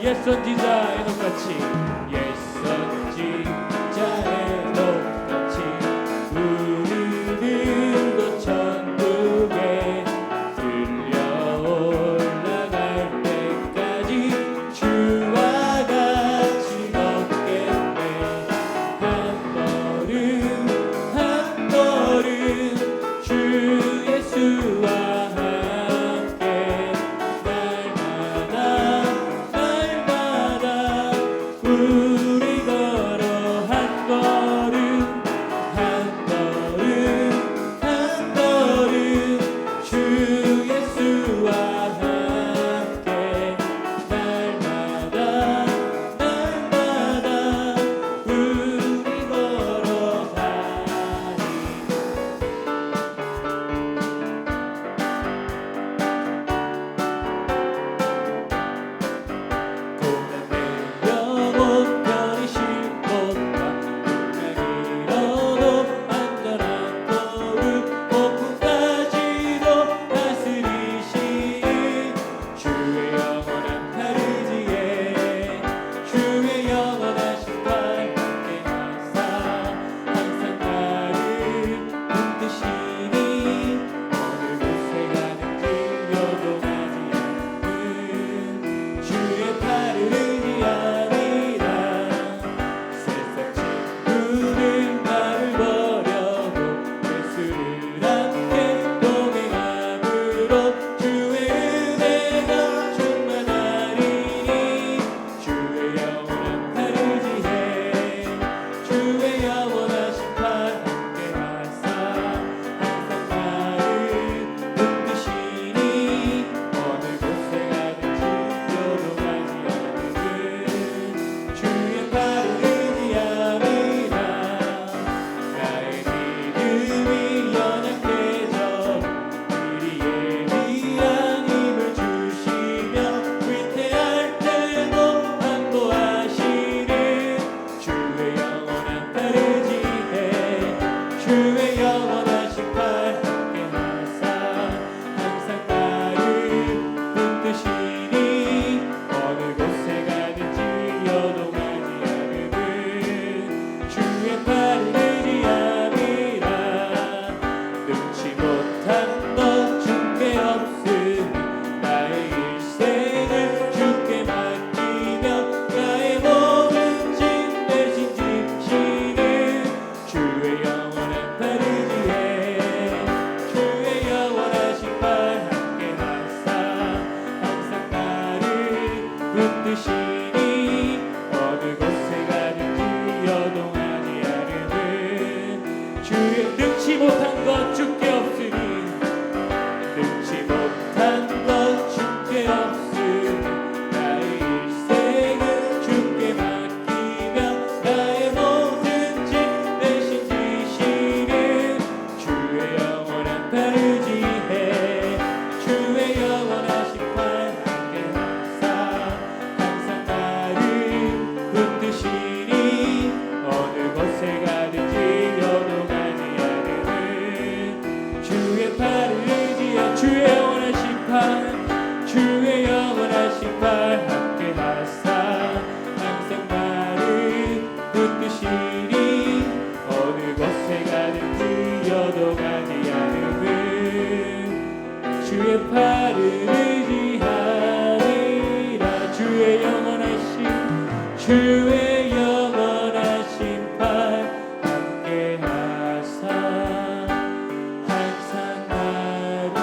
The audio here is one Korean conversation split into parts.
옛 선지자의 녹같이 옛 선지자의 녹같이 우리들도 천국에 들려 올라갈 때까지 주와 같이 걷겠네. 한 걸음 주 예수와 함께 날마다 우리 걸어 한 걸음 주 예수와 함께 날마다 우리 걸어가니. 고난의 영혼 편히 쉴곳과 운명이로도 안전한 거룩 폭풍까지도 다스리시니 주의 영원한 다르지에 주의 영원하신 발 함께 하사 항상 나를 붙드시니 어느 곳에 가든지 요동하지 않는 주의 팔을 의지함이라. 세상 친구들 나를 버려도 예수를 함께 동행함으로 주의 은혜가 충만하리니 주의 영원한 팔을 의지해 주의 영원하신 팔 함께 하사 항상 나를 붙드시니 어느 곳에 가든지 요동하지 않는 주의 팔을 의지함이라. 나의 믿음이 연약해져도 미리 예비한 힘을 주시며 위태할 때도 안보하시는 주의 영원한 팔 의지해 주의 영원하신 팔 함께 하사 항상 나를 붙드시니 어느 곳에 가든지 요동하지 않음은 주의 팔을 의지함이라. 능치 못한 것 주께 없으니 나의 일생을 주께 맡기며 나의 모든 짐 대신 지시는 주의 영원한 팔 의지해 주의 영원하신 팔 함께 하사 항상 나를 붙드시니 어느 곳에 가든지 요동하지 않음은 주의 능치 못한 것 주께 없으니 능치 못한 것 주께 없으니 나의 일생을 주께 맡기며 나의 모든 짐 대신 지시는 주의 영원한 팔 의지해 주의 영원하신 팔 함께 하사 항상 나를 붙드시니 어느 곳에 가든지 요동하지 않음은 주의 팔을 의지해 주의 영원하신 팔 주의 영원하신 팔 함께 하사 항상 나를 붙드시니 어느 곳에 가든지 요동하지 않음은 주의 팔을 의지하리라. 주의 영원하신 팔 함께 하사 항상 나를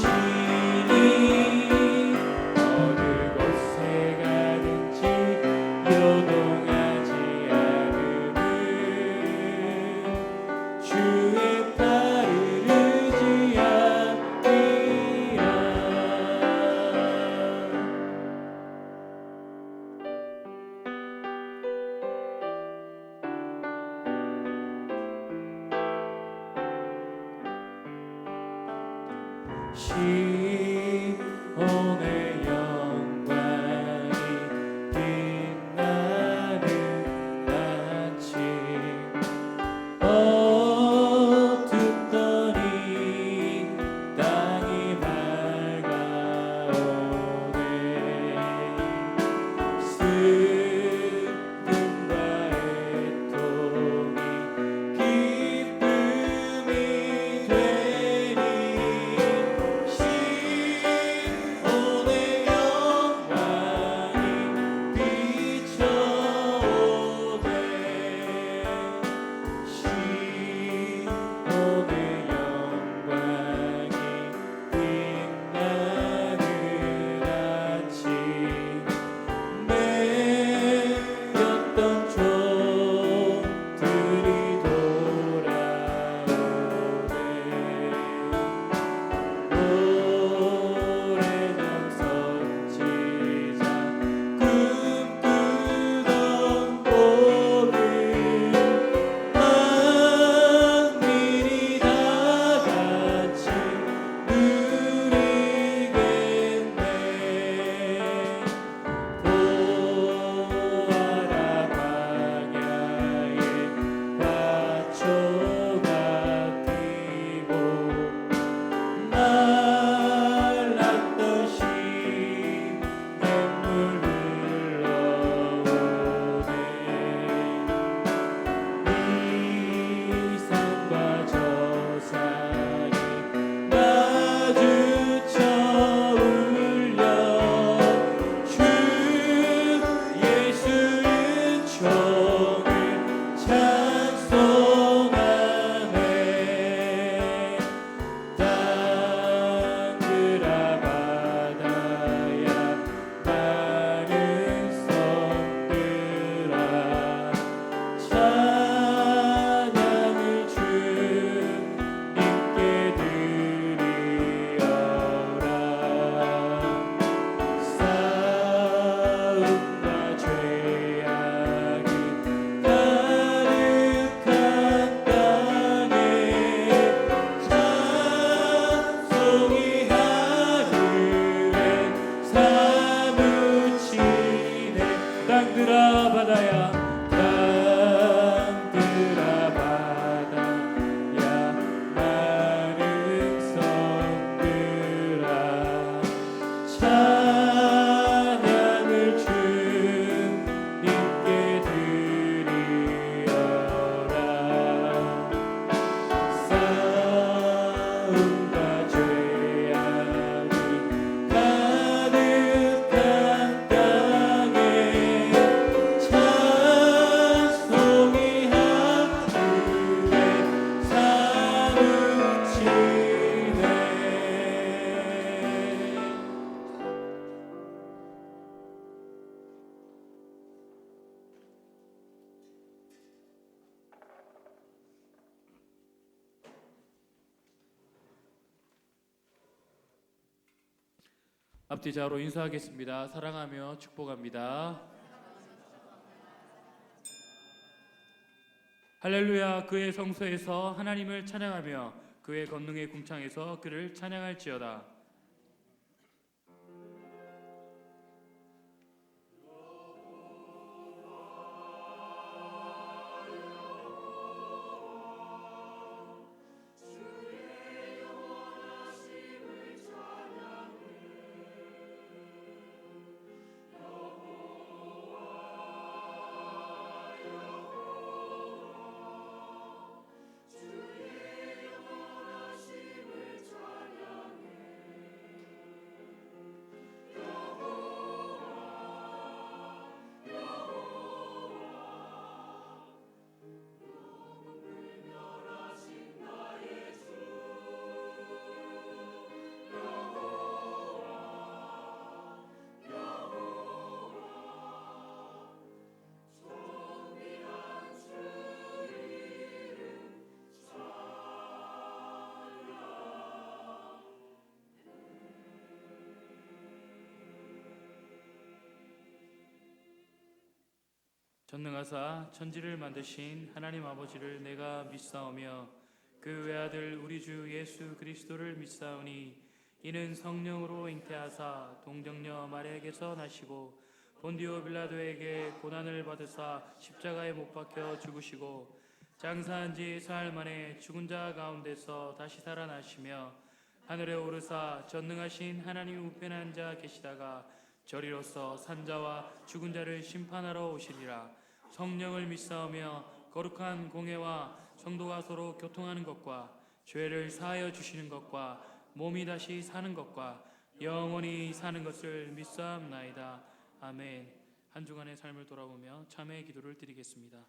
붙드시니 어느 곳에 가든지 요동하지 않음은 주의 팔을 의지함이라. 시온의 영광이 빛나는 아침 어둡더니 땅이 밝아오네. 앞뒤자로 인사하겠습니다. 사랑하며 축복합니다. 할렐루야. 그의 성소에서 하나님을 찬양하며 그의 권능의 궁창에서 그를 찬양할지어다. 전능하사 천지를 만드신 하나님 아버지를 내가 믿사오며 그 외아들 우리 주 예수 그리스도를 믿사오니 이는 성령으로 잉태하사 동정녀 마리아에게서 나시고 본디오 빌라도에게 고난을 받으사 십자가에 못 박혀 죽으시고 장사한 지 사흘 만에 죽은 자 가운데서 다시 살아나시며 하늘에 오르사 전능하신 하나님 우편에 앉아 계시다가 저리로서 산자와 죽은 자를 심판하러 오시리라. 성령을 믿사오며 거룩한 공회와 성도가 서로 교통하는 것과 죄를 사하여 주시는 것과 몸이 다시 사는 것과 영원히 사는 것을 믿사옵나이다. 아멘. 한 주간의 삶을 돌아보며 참회의 기도를 드리겠습니다.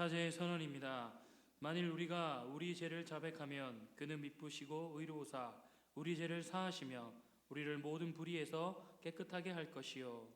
사제의 선언입니다. 만일 우리가 우리 죄를 자백하면 그는 미쁘시고 의로우사 우리 죄를 사하시며 우리를 모든 불의에서 깨끗하게 할 것이요.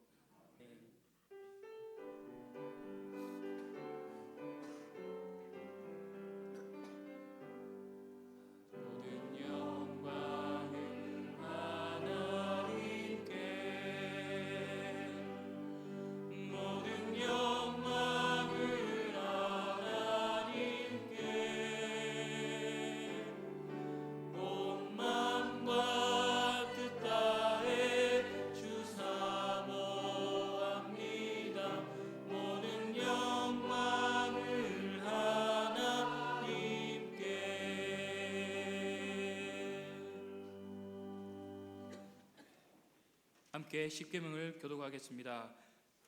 함께 십계명을 교독하겠습니다.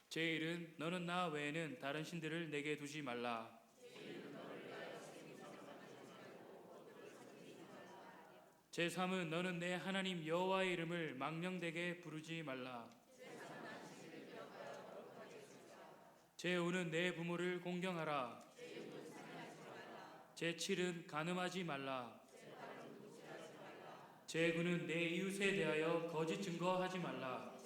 제1은 너는 나 외에는 다른 신들을 내게 두지 말라. 제3은 너는 내 하나님 여호와의 이름을 망령되게 부르지 말라. 제5는 내 부모를 공경하라. 제7은 간음하지 말라. 제9는 내 이웃에 대하여 거짓 증거하지 말라.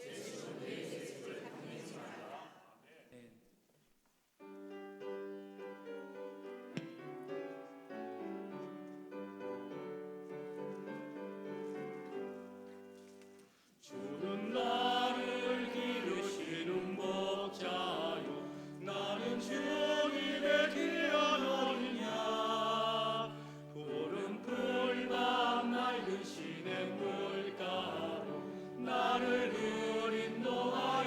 주는 나를 기르시는 목자요 나는 주님의 귀한 어린 양 푸른 풀밭 맑은 시냇 물가로 나를 늘 인도하여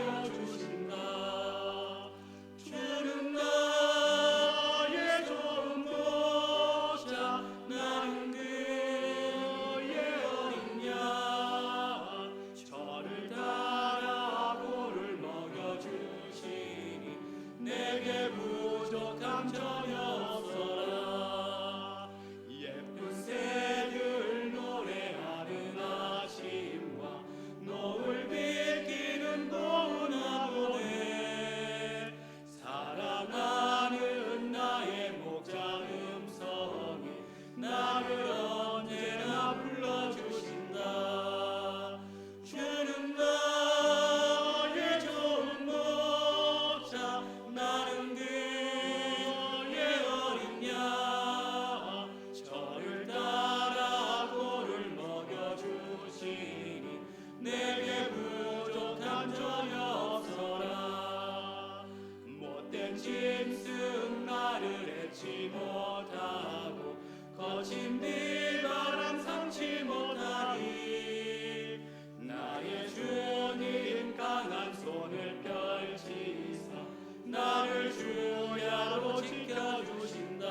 네 바람 삼지 못하리. 나의 주님 강한 손을 펼치사 나를 주야로 지켜주신다.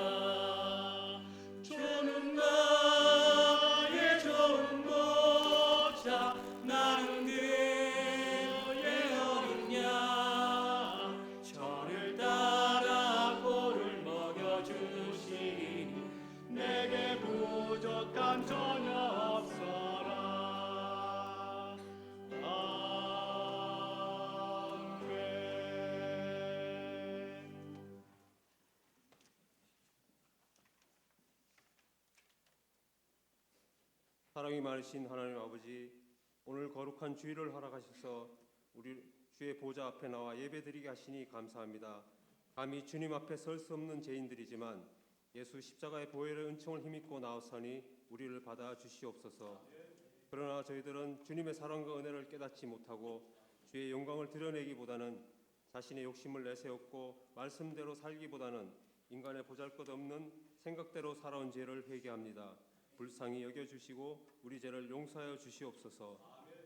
주는 나의 좋은 목자, 나는 그의 어린 양. 저를 따라 꼴을 먹여주시니 내게 부족함 전혀 없어라. 아멘. 사랑이 많으신 하나님 아버지, 오늘 거룩한 주일을 허락하셔서 우리 주의 보좌 앞에 나와 예배드리게 하시니 감사합니다. 감히 주님 앞에 설 수 없는 죄인들이지만 예수 십자가의 보혈의 은총을 힘입고 나왔으니 우리를 받아 주시옵소서. 그러나 저희들은 주님의 사랑과 은혜를 깨닫지 못하고 주의 영광을 드러내기보다는 자신의 욕심을 내세웠고 말씀대로 살기보다는 인간의 보잘것없는 생각대로 살아온 죄를 회개합니다. 불쌍히 여겨주시고 우리 죄를 용서하여 주시옵소서.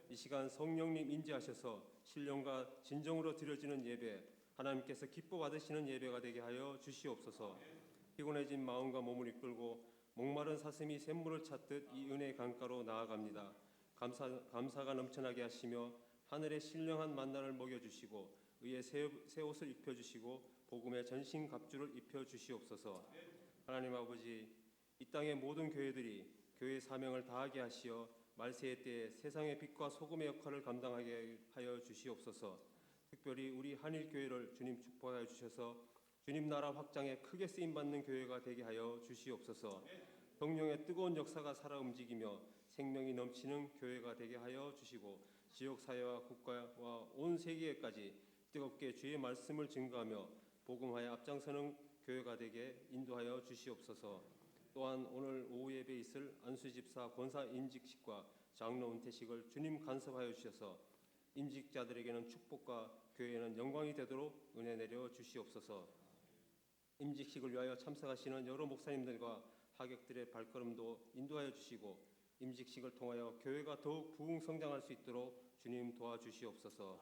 이 시간 성령님 인지하셔서 신령과 진정으로 드려지는 예배, 하나님께서 기뻐 받으시는 예배가 되게 하여 주시옵소서. 피곤해진 마음과 몸을 이끌고 목마른 사슴이 샘물을 찾듯 이 은혜의 강가로 나아갑니다. 감사가 넘쳐나게 하시며 하늘의 신령한 만나를 먹여주시고 의의 새 옷을 입혀주시고 복음의 전신 갑주를 입혀주시옵소서. 하나님 아버지, 이 땅의 모든 교회들이 교회의 사명을 다하게 하시어 말세의 때에 세상의 빛과 소금의 역할을 감당하게 하여 주시옵소서. 특별히 우리 한일교회를 주님 축복하여 주셔서 주님 나라 확장에 크게 쓰임받는 교회가 되게 하여 주시옵소서. 성령의 뜨거운 역사가 살아 움직이며 생명이 넘치는 교회가 되게 하여 주시고 지역사회와 국가와 온 세계에까지 뜨겁게 주의 말씀을 증거하며 복음화에 앞장서는 교회가 되게 인도하여 주시옵소서. 또한 오늘 오후 예배에 있을 안수집사 권사 인직식과 장로 은퇴식을 주님 간섭하여 주셔서 임직자들에게는 축복과 교회에는 영광이 되도록 은혜 내려 주시옵소서. 임직식을 위하여 참석하시는 여러 목사님들과 하객들의 발걸음도 인도하여 주시고 임직식을 통하여 교회가 더욱 부흥 성장할 수 있도록 주님 도와주시옵소서.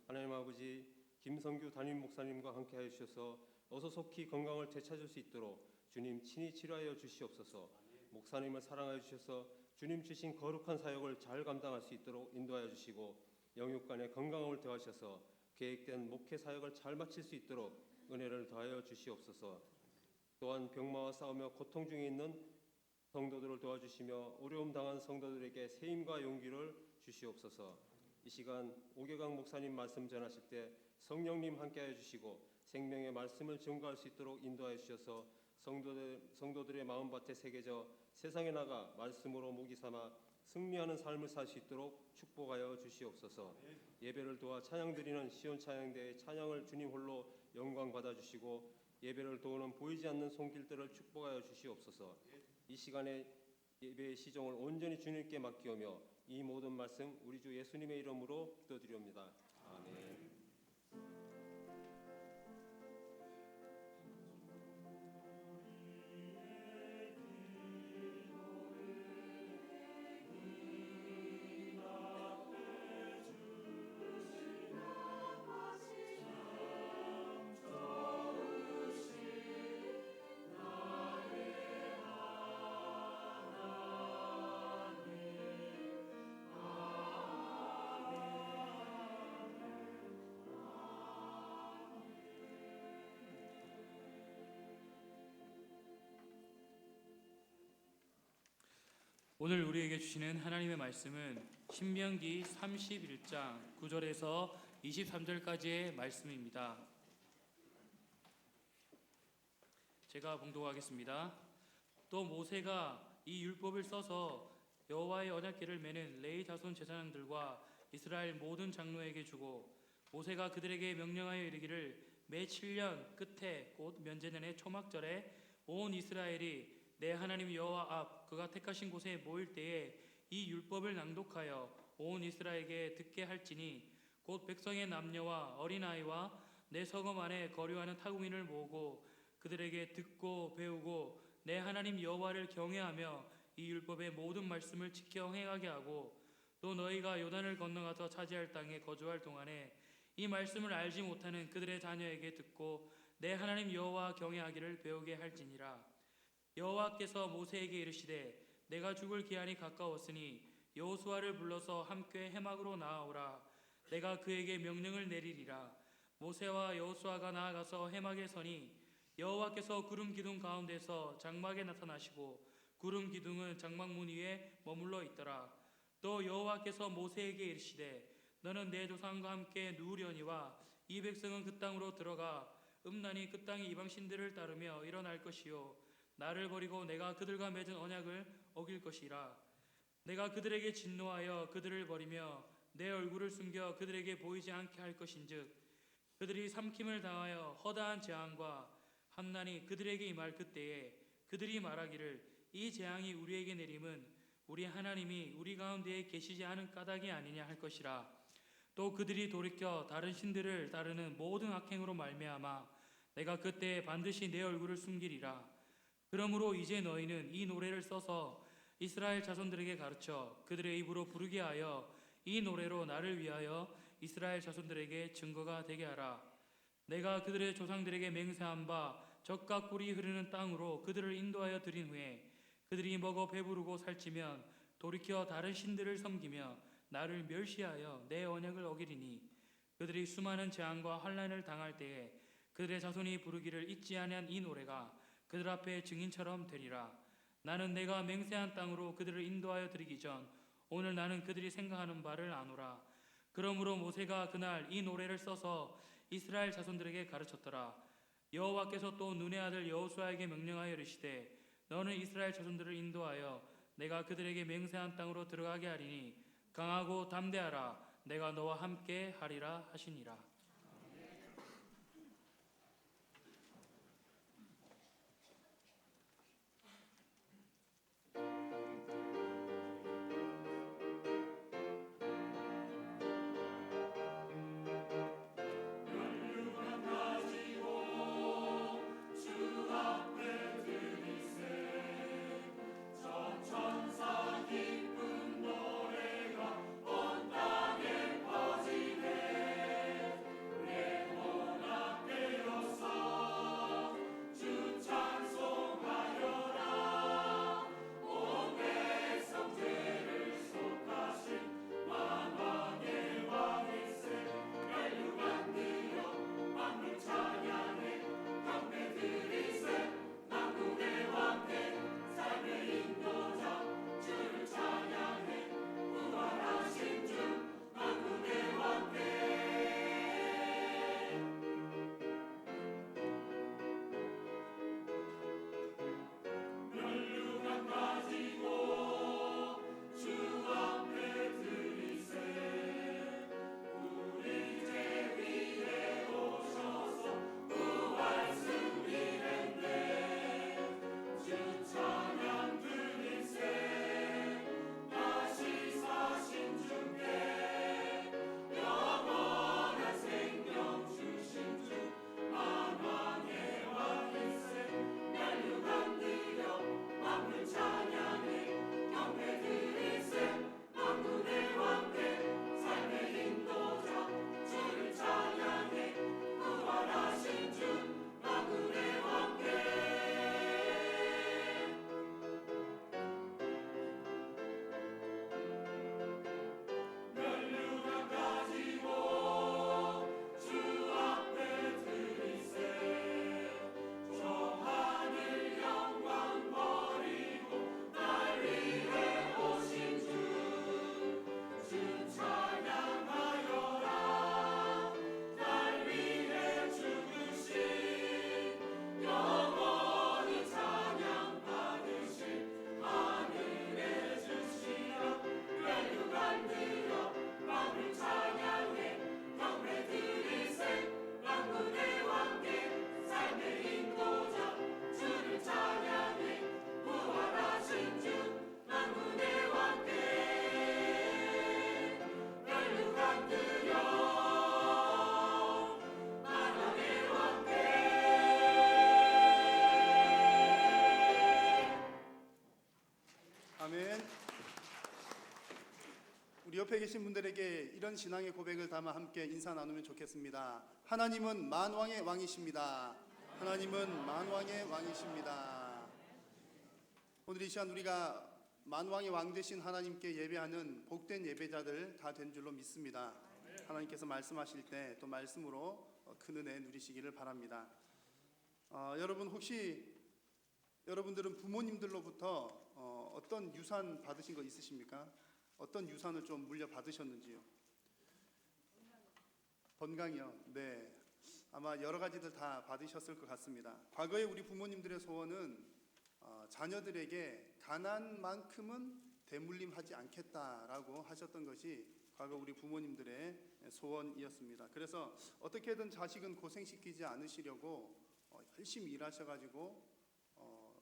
하나님 아버지, 김성규 담임 목사님과 함께하여 주셔서 어서 속히 건강을 되찾을 수 있도록 주님 친히 치료하여 주시옵소서. 목사님을 사랑하여 주셔서 주님 주신 거룩한 사역을 잘 감당할 수 있도록 인도하여 주시고 영육간의 건강함을 더하셔서 계획된 목회 사역을 잘 마칠 수 있도록 은혜를 더하여 주시옵소서. 또한 병마와 싸우며 고통 중에 있는 성도들을 도와주시며 어려움 당한 성도들에게 새 힘과 용기를 주시옵소서. 이 시간 오계강 목사님 말씀 전하실 때 성령님 함께하여 주시고 생명의 말씀을 증거할 수 있도록 인도하여 주셔서 성도들의 마음밭에 새겨져 세상에 나가 말씀으로 모기 삼아 승리하는 삶을 살 수 있도록 축복하여 주시옵소서. 예배를 도와 찬양드리는 시온 찬양대의 찬양을 주님 홀로 영광 받아 주시고 예배를 도우는 보이지 않는 손길들을 축복하여 주시옵소서. 이 시간에 예배의 시종을 온전히 주님께 맡기오며 이 모든 말씀 우리 주 예수님의 이름으로 기도드리옵니다. 아멘. 오늘 우리에게 주시는 하나님의 말씀은 신명기 31장 9절에서 23절까지의 말씀입니다. 제가 봉독하겠습니다. 또 모세가 이 율법을 써서 여호와의 언약궤를 매는 레위 자손 제사장들과 이스라엘 모든 장로에게 주고 모세가 그들에게 명령하여 이르기를 매 7년 끝에 곧 면제년의 초막절에 온 이스라엘이 내 하나님 여호와 앞 그가 택하신 곳에 모일 때에 이 율법을 낭독하여 온 이스라엘에게 듣게 할지니 곧 백성의 남녀와 어린아이와 내 성읍 안에 거류하는 타국민을 모으고 그들에게 듣고 배우고 내 하나님 여호와를 경외하며 이 율법의 모든 말씀을 지켜 행하게 하고 또 너희가 요단을 건너가서 차지할 땅에 거주할 동안에 이 말씀을 알지 못하는 그들의 자녀에게 듣고 내 하나님 여호와 경외하기를 배우게 할지니라. 여호와께서 모세에게 이르시되 내가 죽을 기한이 가까웠으니 여호수아를 불러서 함께 해막으로 나아오라. 내가 그에게 명령을 내리리라. 모세와 여호수아가 나아가서 해막에 서니 여호와께서 구름 기둥 가운데서 장막에 나타나시고 구름 기둥은 장막문 위에 머물러 있더라. 또 여호와께서 모세에게 이르시되 너는 내 조상과 함께 누우려니와 이 백성은 그 땅으로 들어가 음란히 그 땅의 이방신들을 따르며 일어날 것이요 나를 버리고 내가 그들과 맺은 언약을 어길 것이라. 내가 그들에게 진노하여 그들을 버리며 내 얼굴을 숨겨 그들에게 보이지 않게 할 것인즉 그들이 삼킴을 당하여 허다한 재앙과 함난이 그들에게 임할 그때에 그들이 말하기를 이 재앙이 우리에게 내림은 우리 하나님이 우리 가운데에 계시지 않은 까닭이 아니냐 할 것이라. 또 그들이 돌이켜 다른 신들을 따르는 모든 악행으로 말미암아 내가 그때 반드시 내 얼굴을 숨기리라. 그러므로 이제 너희는 이 노래를 써서 이스라엘 자손들에게 가르쳐 그들의 입으로 부르게 하여 이 노래로 나를 위하여 이스라엘 자손들에게 증거가 되게 하라. 내가 그들의 조상들에게 맹세한 바 젖과 꿀이 흐르는 땅으로 그들을 인도하여 들인 후에 그들이 먹어 배부르고 살찌면 돌이켜 다른 신들을 섬기며 나를 멸시하여 내 언약을 어기리니 그들이 수많은 재앙과 환난을 당할 때에 그들의 자손이 부르기를 잊지 아니한 이 노래가 그들 앞에 증인처럼 되리라. 나는 내가 맹세한 땅으로 그들을 인도하여 드리기 전 오늘 나는 그들이 생각하는 바를 아노라. 그러므로 모세가 그날 이 노래를 써서 이스라엘 자손들에게 가르쳤더라. 여호와께서 또 눈의 아들 여호수아에게 명령하여 이르시되 너는 이스라엘 자손들을 인도하여 내가 그들에게 맹세한 땅으로 들어가게 하리니 강하고 담대하라. 내가 너와 함께 하리라 하시니라. 아멘. 우리 옆에 계신 분들에게 이런 신앙의 고백을 담아 함께 인사 나누면 좋겠습니다. 하나님은 만왕의 왕이십니다. 하나님은 만왕의 왕이십니다. 오늘 이 시간 우리가 만왕의 왕 되신 하나님께 예배하는 복된 예배자들 다 된 줄로 믿습니다. 하나님께서 말씀하실 때 또 말씀으로 큰 은혜 누리시기를 바랍니다. 여러분 혹시 여러분들은 부모님들로부터 어떤 유산 받으신 거 있으십니까? 어떤 유산을 좀 물려받으셨는지요? 건강이요? 네. 아마 여러 가지들 다 받으셨을 것 같습니다. 과거에 우리 부모님들의 소원은 자녀들에게 가난만큼은 대물림하지 않겠다라고 하셨던 것이 과거 우리 부모님들의 소원이었습니다. 그래서 어떻게든 자식은 고생시키지 않으시려고 열심히 일하셔가지고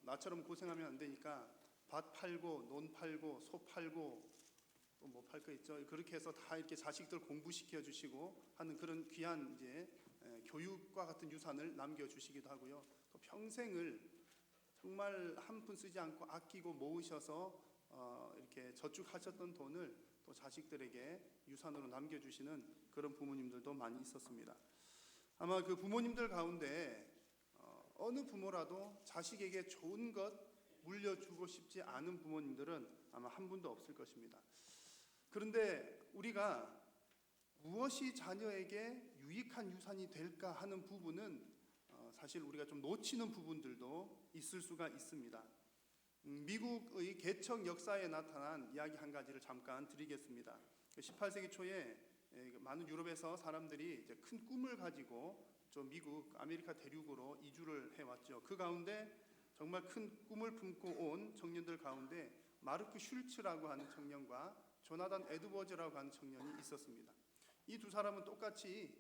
나처럼 고생하면 안 되니까 밭 팔고 논 팔고 소 팔고 또 뭐 팔 거 있죠. 그렇게 해서 다 이렇게 자식들 공부시켜 주시고 하는 그런 귀한 이제 교육과 같은 유산을 남겨 주시기도 하고요. 또 평생을 정말 한 푼 쓰지 않고 아끼고 모으셔서 이렇게 저축하셨던 돈을 또 자식들에게 유산으로 남겨 주시는 그런 부모님들도 많이 있었습니다. 아마 그 부모님들 가운데 어느 부모라도 자식에게 좋은 것 물려주고 싶지 않은 부모님들은 아마 한 분도 없을 것입니다. 그런데 우리가 무엇이 자녀에게 유익한 유산이 될까 하는 부분은 사실 우리가 좀 놓치는 부분들도 있을 수가 있습니다. 미국의 개척 역사에 나타난 이야기 한 가지를 잠깐 드리겠습니다. 18세기 초에 많은 유럽에서 사람들이 이제 큰 꿈을 가지고 저 미국 아메리카 대륙으로 이주를 해왔죠. 그 가운데 정말 큰 꿈을 품고 온 청년들 가운데 마르크 슐츠라고 하는 청년과 조나단 에드워즈라고 하는 청년이 있었습니다. 이 두 사람은 똑같이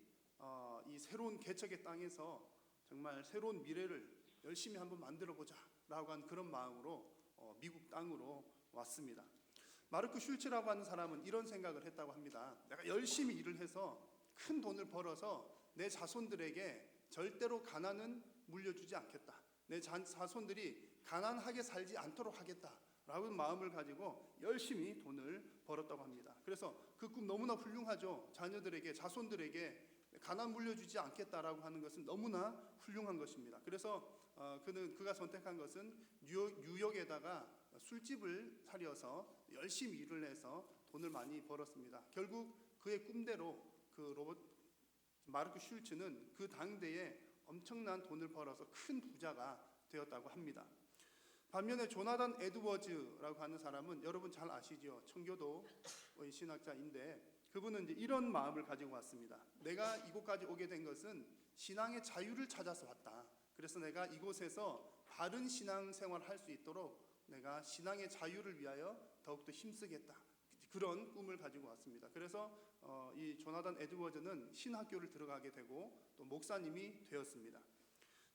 이 새로운 개척의 땅에서 정말 새로운 미래를 열심히 한번 만들어보자 라고 한 그런 마음으로 미국 땅으로 왔습니다. 마르크 슐츠라고 하는 사람은 이런 생각을 했다고 합니다. 내가 열심히 일을 해서 큰 돈을 벌어서 내 자손들에게 절대로 가난은 물려주지 않겠다. 내 자손들이 가난하게 살지 않도록 하겠다라고 마음을 가지고 열심히 돈을 벌었다고 합니다. 그래서 그 꿈 너무나 훌륭하죠. 자녀들에게 자손들에게 가난 물려주지 않겠다라고 하는 것은 너무나 훌륭한 것입니다. 그래서 그가 선택한 것은 뉴욕에다가 술집을 차려서 열심히 일을 해서 돈을 많이 벌었습니다. 결국 그의 꿈대로 그 마르크 슐츠는 그 당대에 엄청난 돈을 벌어서 큰 부자가 되었다고 합니다. 반면에 조나단 에드워즈라고 하는 사람은 여러분 잘 아시죠? 청교도의 신학자인데 그분은 이제 이런 마음을 가지고 왔습니다. 내가 이곳까지 오게 된 것은 신앙의 자유를 찾아서 왔다. 그래서 내가 이곳에서 바른 신앙 생활을 할 수 있도록 내가 신앙의 자유를 위하여 더욱더 힘쓰겠다. 그런 꿈을 가지고 왔습니다. 그래서 이 조나단 에드워즈는 신학교를 들어가게 되고 또 목사님이 되었습니다.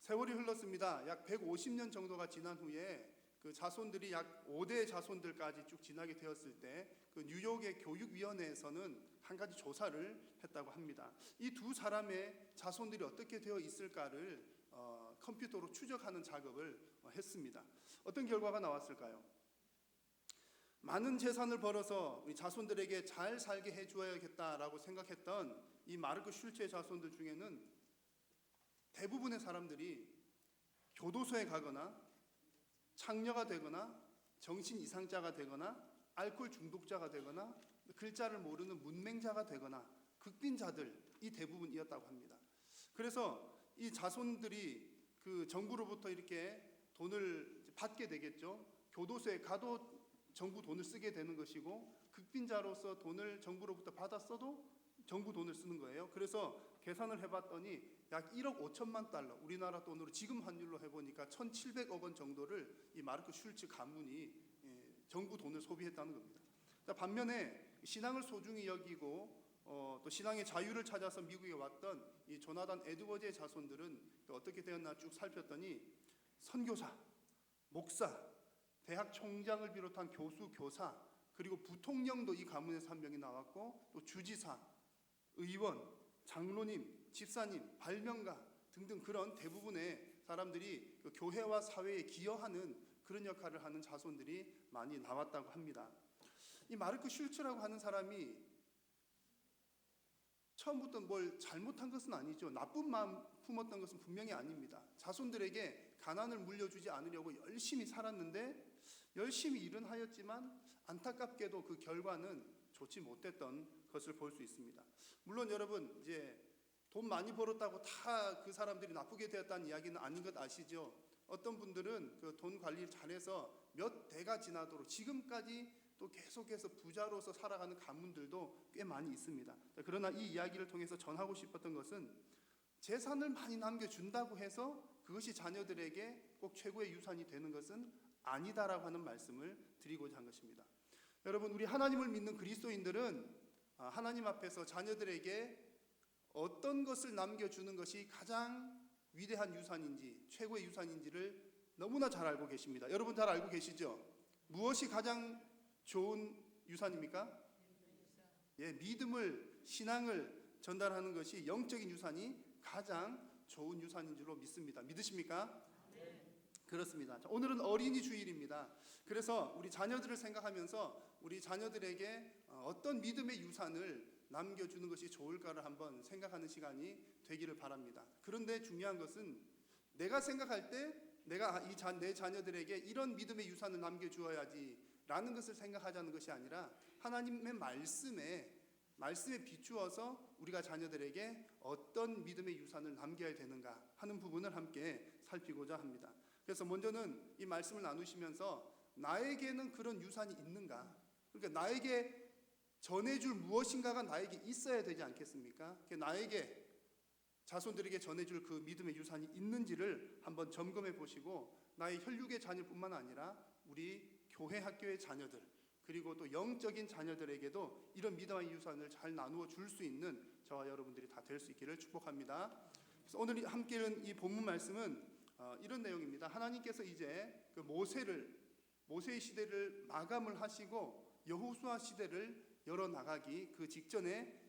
세월이 흘렀습니다. 약 150년 정도가 지난 후에 그 자손들이 약 5대 자손들까지 쭉 지나게 되었을 때 그 뉴욕의 교육위원회에서는 한 가지 조사를 했다고 합니다. 이 두 사람의 자손들이 어떻게 되어 있을까를 컴퓨터로 추적하는 작업을 했습니다. 어떤 결과가 나왔을까요? 많은 재산을 벌어서 우리 자손들에게 잘 살게 해주어야겠다라고 생각했던 이 마르크 슐츠의 자손들 중에는 대부분의 사람들이 교도소에 가거나 창녀가 되거나 정신 이상자가 되거나 알코올 중독자가 되거나 글자를 모르는 문맹자가 되거나 극빈자들이 대부분이었다고 합니다. 그래서 이 자손들이 그 정부로부터 이렇게 돈을 받게 되겠죠. 교도소에 가도 정부 돈을 쓰게 되는 것이고 극빈자로서 돈을 정부로부터 받았어도 정부 돈을 쓰는 거예요. 그래서 계산을 해봤더니 약 1억 5천만 달러, 우리나라 돈으로 지금 환율로 해보니까 1,700억 원 정도를 이 마르크 슐츠 가문이 정부 돈을 소비했다는 겁니다. 반면에 신앙을 소중히 여기고 또 신앙의 자유를 찾아서 미국에 왔던 이 조나단 에드워즈의 자손들은 또 어떻게 되었나 쭉 살폈더니 선교사, 목사, 대학 총장을 비롯한 교수, 교사, 그리고 부통령도 이 가문에서 한 명이 나왔고 또 주지사, 의원, 장로님, 집사님, 발명가 등등 그런 대부분의 사람들이 그 교회와 사회에 기여하는 그런 역할을 하는 자손들이 많이 나왔다고 합니다. 이 마르크 슐츠라고 하는 사람이 처음부터 뭘 잘못한 것은 아니죠. 나쁜 마음 품었던 것은 분명히 아닙니다. 자손들에게 가난을 물려주지 않으려고 열심히 살았는데 열심히 일은 하였지만 안타깝게도 그 결과는 좋지 못했던 것을 볼 수 있습니다. 물론 여러분 이제 돈 많이 벌었다고 다 그 사람들이 나쁘게 되었다는 이야기는 아닌 것 아시죠? 어떤 분들은 그 돈 관리를 잘해서 몇 대가 지나도록 지금까지 또 계속해서 부자로서 살아가는 가문들도 꽤 많이 있습니다. 그러나 이 이야기를 통해서 전하고 싶었던 것은 재산을 많이 남겨준다고 해서 그것이 자녀들에게 꼭 최고의 유산이 되는 것은 아니다라고 하는 말씀을 드리고자 한 것입니다. 여러분, 우리 하나님을 믿는 그리스도인들은 하나님 앞에서 자녀들에게 어떤 것을 남겨주는 것이 가장 위대한 유산인지 최고의 유산인지를 너무나 잘 알고 계십니다. 여러분 잘 알고 계시죠? 무엇이 가장 좋은 유산입니까? 예, 믿음을, 신앙을 전달하는 것이 영적인 유산이 가장 좋은 유산인 줄로 믿습니다. 믿으십니까? 그렇습니다. 자, 오늘은 어린이 주일입니다. 그래서 우리 자녀들을 생각하면서 우리 자녀들에게 어떤 믿음의 유산을 남겨주는 것이 좋을까를 한번 생각하는 시간이 되기를 바랍니다. 그런데 중요한 것은 내가 생각할 때 내가 내 자녀들에게 이런 믿음의 유산을 남겨주어야지 라는 것을 생각하자는 것이 아니라 하나님의 말씀에 비추어서 우리가 자녀들에게 어떤 믿음의 유산을 남겨야 되는가 하는 부분을 함께 살피고자 합니다. 그래서 먼저는 이 말씀을 나누시면서 나에게는 그런 유산이 있는가? 그러니까 나에게 전해줄 무엇인가가 나에게 있어야 되지 않겠습니까? 나에게 자손들에게 전해줄 그 믿음의 유산이 있는지를 한번 점검해 보시고 나의 혈육의 자녀뿐만 아니라 우리 교회 학교의 자녀들 그리고 또 영적인 자녀들에게도 이런 믿음의 유산을 잘 나누어 줄 수 있는 저와 여러분들이 다 될 수 있기를 축복합니다. 그래서 오늘 함께 읽은 이 본문 말씀은 이런 내용입니다. 하나님께서 이제 그 모세의 시대를 마감을 하시고 여호수아 시대를 열어 나가기 그 직전에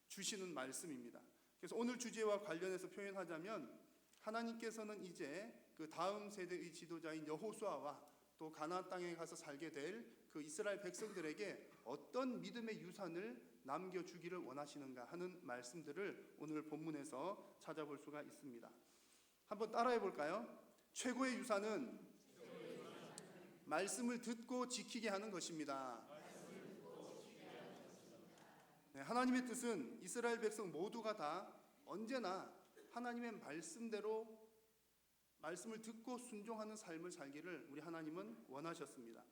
주시는 말씀입니다. 그래서 오늘 주제와 관련해서 표현하자면 하나님께서는 이제 그 다음 세대의 지도자인 여호수아와 또 가나안 땅에 가서 살게 될 그 이스라엘 백성들에게 어떤 믿음의 유산을 남겨주기를 원하시는가 하는 말씀들을 오늘 본문에서 찾아볼 수가 있습니다. 한번 따라해 볼까요? 최고의 유산은 말씀을 듣고 지키게 하는 것입니다. 네, 하나님의 뜻은 이스라엘 백성 모두가 다 언제나 하나님의 말씀대로 말씀을 듣고 순종하는 삶을 살기를 우리 하나님은 원하셨습니다.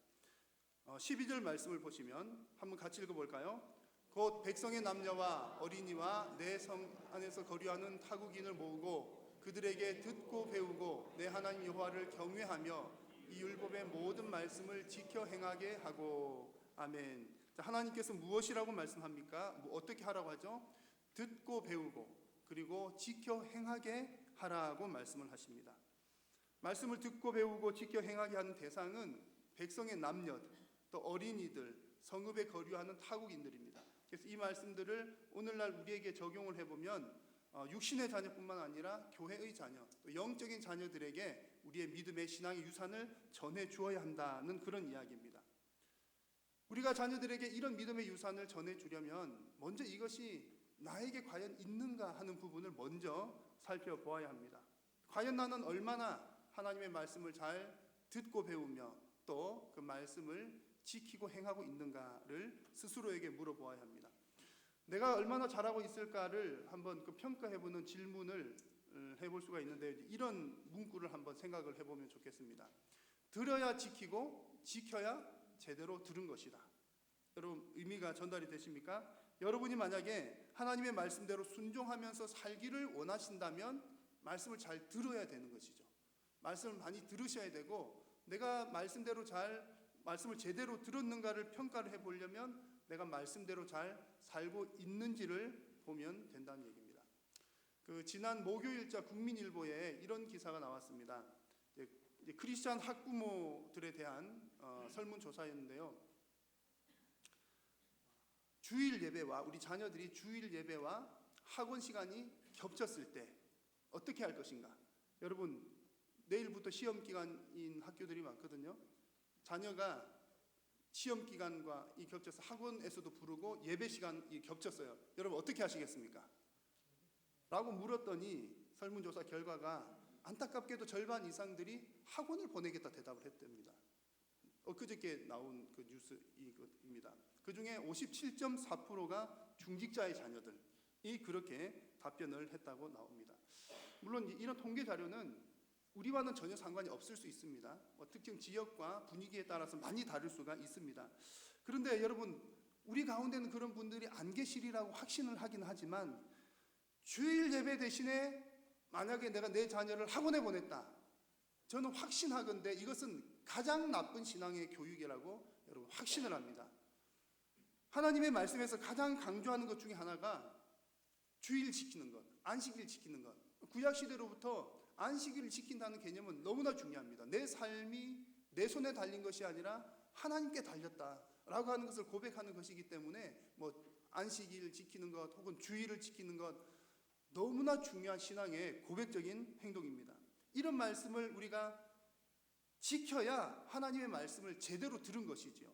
12절 말씀을 보시면 한번 같이 읽어볼까요? 곧 백성의 남녀와 어린이와 내 성 안에서 거류하는 타국인을 모으고 그들에게 듣고 배우고 내 하나님 여호와를 경외하며 이 율법의 모든 말씀을 지켜 행하게 하고. 아멘. 자, 하나님께서 무엇이라고 말씀합니까? 어떻게 하라고 하죠? 듣고 배우고 그리고 지켜 행하게 하라고 말씀을 하십니다. 말씀을 듣고 배우고 지켜 행하게 하는 대상은 백성의 남녀, 또 어린이들, 성읍에 거류하는 타국인들입니다. 그래서 이 말씀들을 오늘날 우리에게 적용을 해보면 육신의 자녀뿐만 아니라 교회의 자녀, 또 영적인 자녀들에게 우리의 믿음의 신앙의 유산을 전해 주어야 한다는 그런 이야기입니다. 우리가 자녀들에게 이런 믿음의 유산을 전해 주려면 먼저 이것이 나에게 과연 있는가 하는 부분을 먼저 살펴보아야 합니다. 과연 나는 얼마나 하나님의 말씀을 잘 듣고 배우며 또 그 말씀을 지키고 행하고 있는가를 스스로에게 물어보아야 합니다. 내가 얼마나 잘하고 있을까를 한번 그 평가해보는 질문을 해볼 수가 있는데 이런 문구를 한번 생각을 해보면 좋겠습니다. 들어야 지키고 지켜야 제대로 들은 것이다. 여러분 의미가 전달이 되십니까? 여러분이 만약에 하나님의 말씀대로 순종하면서 살기를 원하신다면 말씀을 잘 들어야 되는 것이죠. 말씀을 많이 들으셔야 되고 내가 말씀을 제대로 들었는가를 평가를 해보려면 내가 말씀대로 잘 살고 있는지를 보면 된다는 얘기입니다. 그 지난 목요일자 국민일보에 이런 기사가 나왔습니다. 이제 크리스찬 학부모들에 대한 설문조사였는데요. 주일 예배와 우리 자녀들이 주일 예배와 학원 시간이 겹쳤을 때 어떻게 할 것인가? 여러분 내일부터 시험 기간인 학교들이 많거든요. 자녀가 시험 기간과 이 겹쳐서 학원에서도 부르고 예배 시간이 겹쳤어요. 여러분 어떻게 하시겠습니까? 라고 물었더니 설문조사 결과가 안타깝게도 절반 이상들이 학원을 보내겠다 대답을 했답니다. 엊그저께 나온 그 뉴스입니다. 그 중에 57.4%가 중직자의 자녀들이 그렇게 답변을 했다고 나옵니다. 물론 이런 통계 자료는 우리와는 전혀 상관이 없을 수 있습니다. 특정 지역과 분위기에 따라서 많이 다를 수가 있습니다. 그런데 여러분, 우리 가운데는 그런 분들이 안 계시리라고 확신을 하긴 하지만 주일 예배 대신에 만약에 내가 내 자녀를 학원에 보냈다, 저는 확신하건대 이것은 가장 나쁜 신앙의 교육이라고 여러분 확신을 합니다. 하나님의 말씀에서 가장 강조하는 것 중에 하나가 주일 지키는 것, 안식일 지키는 것. 구약 시대로부터 안식일을 지킨다는 개념은 너무나 중요합니다. 내 삶이 내 손에 달린 것이 아니라 하나님께 달렸다라고 하는 것을 고백하는 것이기 때문에 안식일 지키는 것 혹은 주일을 지키는 것 너무나 중요한 신앙의 고백적인 행동입니다. 이런 말씀을 우리가 지켜야 하나님의 말씀을 제대로 들은 것이지요.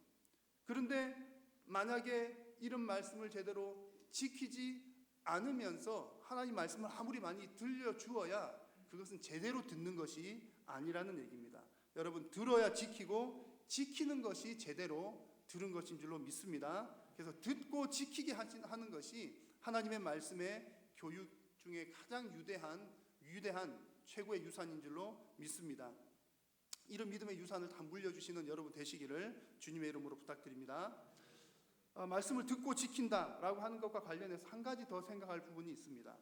그런데 만약에 이런 말씀을 제대로 지키지 않으면서 하나님 말씀을 아무리 많이 들려주어야 그것은 제대로 듣는 것이 아니라는 얘기입니다. 여러분, 들어야 지키고 지키는 것이 제대로 들은 것인 줄로 믿습니다. 그래서 듣고 지키게 하는 것이 하나님의 말씀의 교육 중에 가장 위대한 최고의 유산인 줄로 믿습니다. 이런 믿음의 유산을 다 물려주시는 여러분 되시기를 주님의 이름으로 부탁드립니다. 말씀을 듣고 지킨다라고 하는 것과 관련해서 한 가지 더 생각할 부분이 있습니다.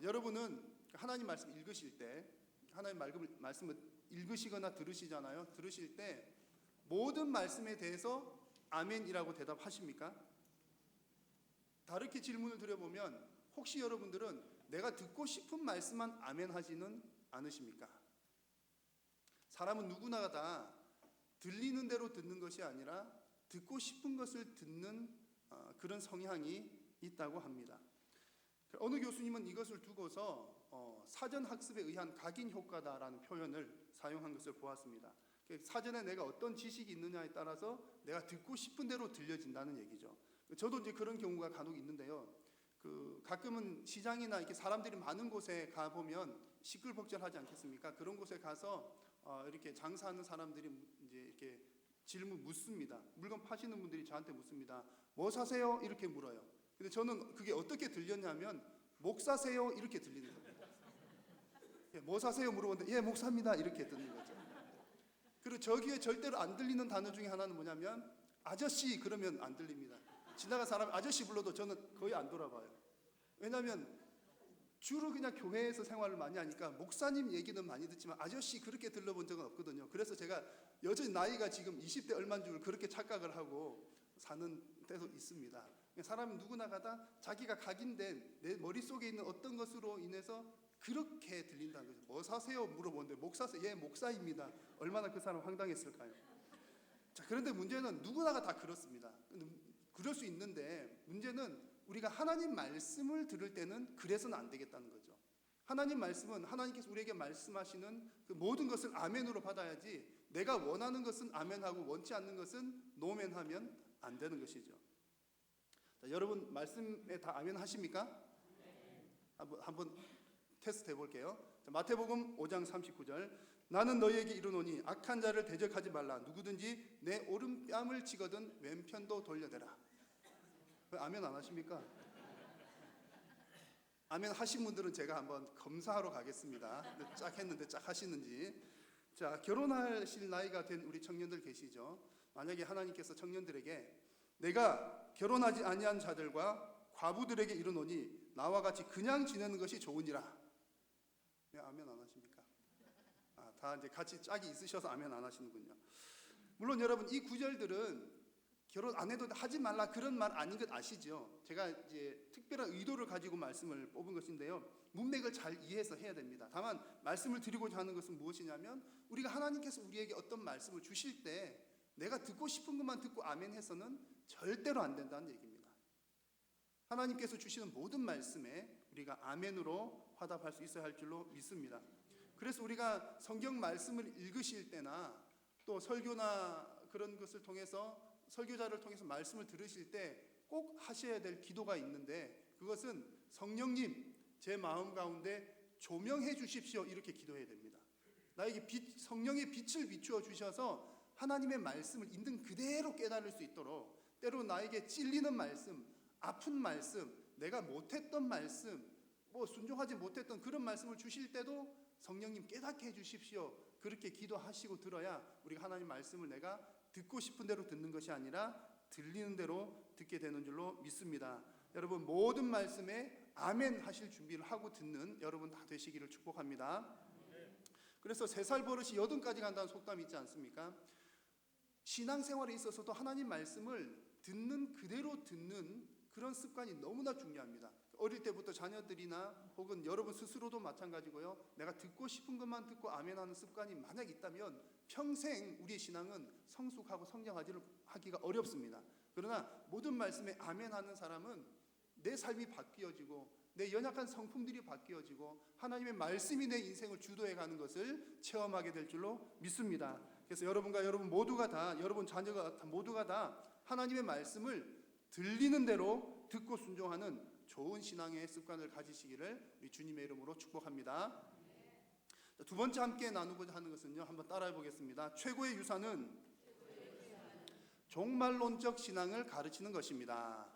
여러분은 하나님 말씀 읽으실 때 하나님 말씀을 읽으시거나 들으시잖아요. 들으실 때 모든 말씀에 대해서 아멘이라고 대답하십니까? 다르게 질문을 드려보면 혹시 여러분들은 내가 듣고 싶은 말씀만 아멘 하지는 않으십니까? 사람은 누구나 다 들리는 대로 듣는 것이 아니라 듣고 싶은 것을 듣는 그런 성향이 있다고 합니다. 어느 교수님은 이것을 두고서 사전 학습에 의한 각인 효과다라는 표현을 사용한 것을 보았습니다. 사전에 내가 어떤 지식이 있느냐에 따라서 내가 듣고 싶은 대로 들려진다는 얘기죠. 저도 이제 그런 경우가 간혹 있는데요. 가끔은 시장이나 이렇게 사람들이 많은 곳에 가 보면 시끌벅적하지 않겠습니까? 그런 곳에 가서 이렇게 장사하는 사람들이 이제 이렇게 질문 묻습니다. 물건 파시는 분들이 저한테 묻습니다. 뭐 사세요? 이렇게 물어요. 근데 저는 그게 어떻게 들렸냐면 목 사세요? 이렇게 들리는 겁니다. 뭐 사세요? 물어보는데 예, 목 삽니다. 이렇게 듣는 거죠. 그리고 저기에 절대로 안 들리는 단어 중에 하나는 뭐냐면 아저씨 그러면 안 들립니다. 지나간 사람 아저씨 불러도 저는 거의 안 돌아봐요. 왜냐하면 주로 그냥 교회에서 생활을 많이 하니까 목사님 얘기는 많이 듣지만 아저씨 그렇게 들러본 적은 없거든요. 그래서 제가 여전히 나이가 지금 20대 얼마인 줄 그렇게 착각을 하고 사는 때도 있습니다. 사람은 누구나 가다 자기가 각인된 내 머릿속에 있는 어떤 것으로 인해서 그렇게 들린다는 거죠. 뭐 사세요? 물어보는데 목 사세요? 예, 목사입니다. 얼마나 그 사람 황당했을까요? 자, 그런데 문제는 누구나가 다 그렇습니다. 그럴 수 있는데 문제는 우리가 하나님 말씀을 들을 때는 그래서는 안 되겠다는 거죠. 하나님 말씀은 하나님께서 우리에게 말씀하시는 그 모든 것을 아멘으로 받아야지 내가 원하는 것은 아멘하고 원치 않는 것은 노멘하면 안 되는 것이죠. 자, 여러분 말씀에 다 아멘 하십니까? 한번 테스트 해볼게요. 자, 마태복음 5장 39절 나는 너희에게 이르노니 악한 자를 대적하지 말라. 누구든지 내 오른뺨을 치거든 왼편도 돌려대라. 아멘 안 하십니까? 아멘 하신 분들은 제가 한번 검사하러 가겠습니다. 짝 했는데 짝 하시는지. 자, 결혼하실 나이가 된 우리 청년들 계시죠? 만약에 하나님께서 청년들에게 내가 결혼하지 아니한 자들과 과부들에게 이르노니 나와 같이 그냥 지내는 것이 좋으니라. 네, 아멘 안 하십니까? 다 이제 같이 짝이 있으셔서 아멘 안 하시는군요. 물론 여러분 이 구절들은 결혼 안 해도 하지 말라 그런 말 아닌 것 아시죠? 제가 이제 특별한 의도를 가지고 말씀을 뽑은 것인데요. 문맥을 잘 이해해서 해야 됩니다. 다만 말씀을 드리고자 하는 것은 무엇이냐면 우리가 하나님께서 우리에게 어떤 말씀을 주실 때 내가 듣고 싶은 것만 듣고 아멘 해서는 절대로 안 된다는 얘기입니다. 하나님께서 주시는 모든 말씀에 우리가 아멘으로 화답할 수 있어야 할 줄로 믿습니다. 그래서 우리가 성경 말씀을 읽으실 때나 또 설교나 그런 것을 통해서 설교자를 통해서 말씀을 들으실 때 꼭 하셔야 될 기도가 있는데, 그것은 성령님 제 마음 가운데 조명해 주십시오, 이렇게 기도해야 됩니다. 나에게 성령의 빛을 비추어 주셔서 하나님의 말씀을 있는 그대로 깨달을 수 있도록, 때로 나에게 찔리는 말씀, 아픈 말씀, 내가 못했던 말씀, 순종하지 못했던 그런 말씀을 주실 때도 성령님 깨닫게 해주십시오, 그렇게 기도하시고 들어야 우리가 하나님 말씀을 내가 듣고 싶은 대로 듣는 것이 아니라 들리는 대로 듣게 되는 줄로 믿습니다. 여러분, 모든 말씀에 아멘 하실 준비를 하고 듣는 여러분 다 되시기를 축복합니다. 그래서 3살 버릇이 80까지 간다는 속담이 있지 않습니까? 신앙생활에 있어서도 하나님 말씀을 듣는 그대로 듣는 그런 습관이 너무나 중요합니다. 어릴 때부터 자녀들이나 혹은 여러분 스스로도 마찬가지고요, 내가 듣고 싶은 것만 듣고 아멘하는 습관이 만약 있다면 평생 우리의 신앙은 성숙하고 성장하기가 어렵습니다. 그러나 모든 말씀에 아멘하는 사람은 내 삶이 바뀌어지고 내 연약한 성품들이 바뀌어지고 하나님의 말씀이 내 인생을 주도해가는 것을 체험하게 될 줄로 믿습니다. 그래서 여러분과 여러분 모두가 다, 여러분 자녀가 모두가 다 하나님의 말씀을 들리는 대로 듣고 순종하는 좋은 신앙의 습관을 가지시기를 우리 주님의 이름으로 축복합니다. 두 번째 함께 나누고자 하는 것은요, 한번 따라해 보겠습니다. 최고의 유산은 종말론적 신앙을 가르치는 것입니다.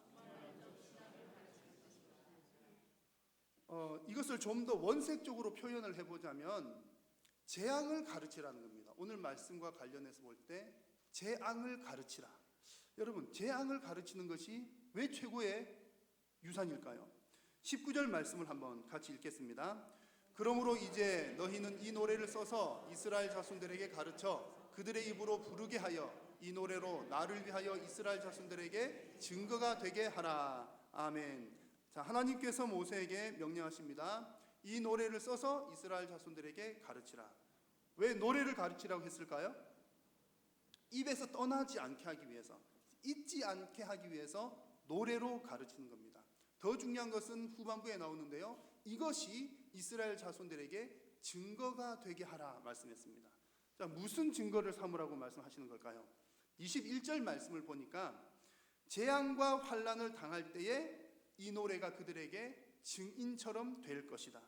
이것을 좀 더 원색적으로 표현을 해보자면 재앙을 가르치라는 겁니다. 오늘 말씀과 관련해서 볼 때 재앙을 가르치라. 여러분, 재앙을 가르치는 것이 왜 최고의 유산일까요? 19절 말씀을 한번 같이 읽겠습니다. 그러므로 이제 너희는 이 노래를 써서 이스라엘 자손들에게 가르쳐 그들의 입으로 부르게 하여 이 노래로 나를 위하여 이스라엘 자손들에게 증거가 되게 하라. 아멘. 자, 하나님께서 모세에게 명령하십니다. 이 노래를 써서 이스라엘 자손들에게 가르치라. 왜 노래를 가르치라고 했을까요? 입에서 떠나지 않게 하기 위해서, 잊지 않게 하기 위해서 노래로 가르치는 겁니다. 더 중요한 것은 후반부에 나오는데요, 이것이 이스라엘 자손들에게 증거가 되게 하라 말씀했습니다. 자, 무슨 증거를 삼으라고 말씀하시는 걸까요? 21절 말씀을 보니까 재앙과 환난을 당할 때에 이 노래가 그들에게 증인처럼 될 것이다.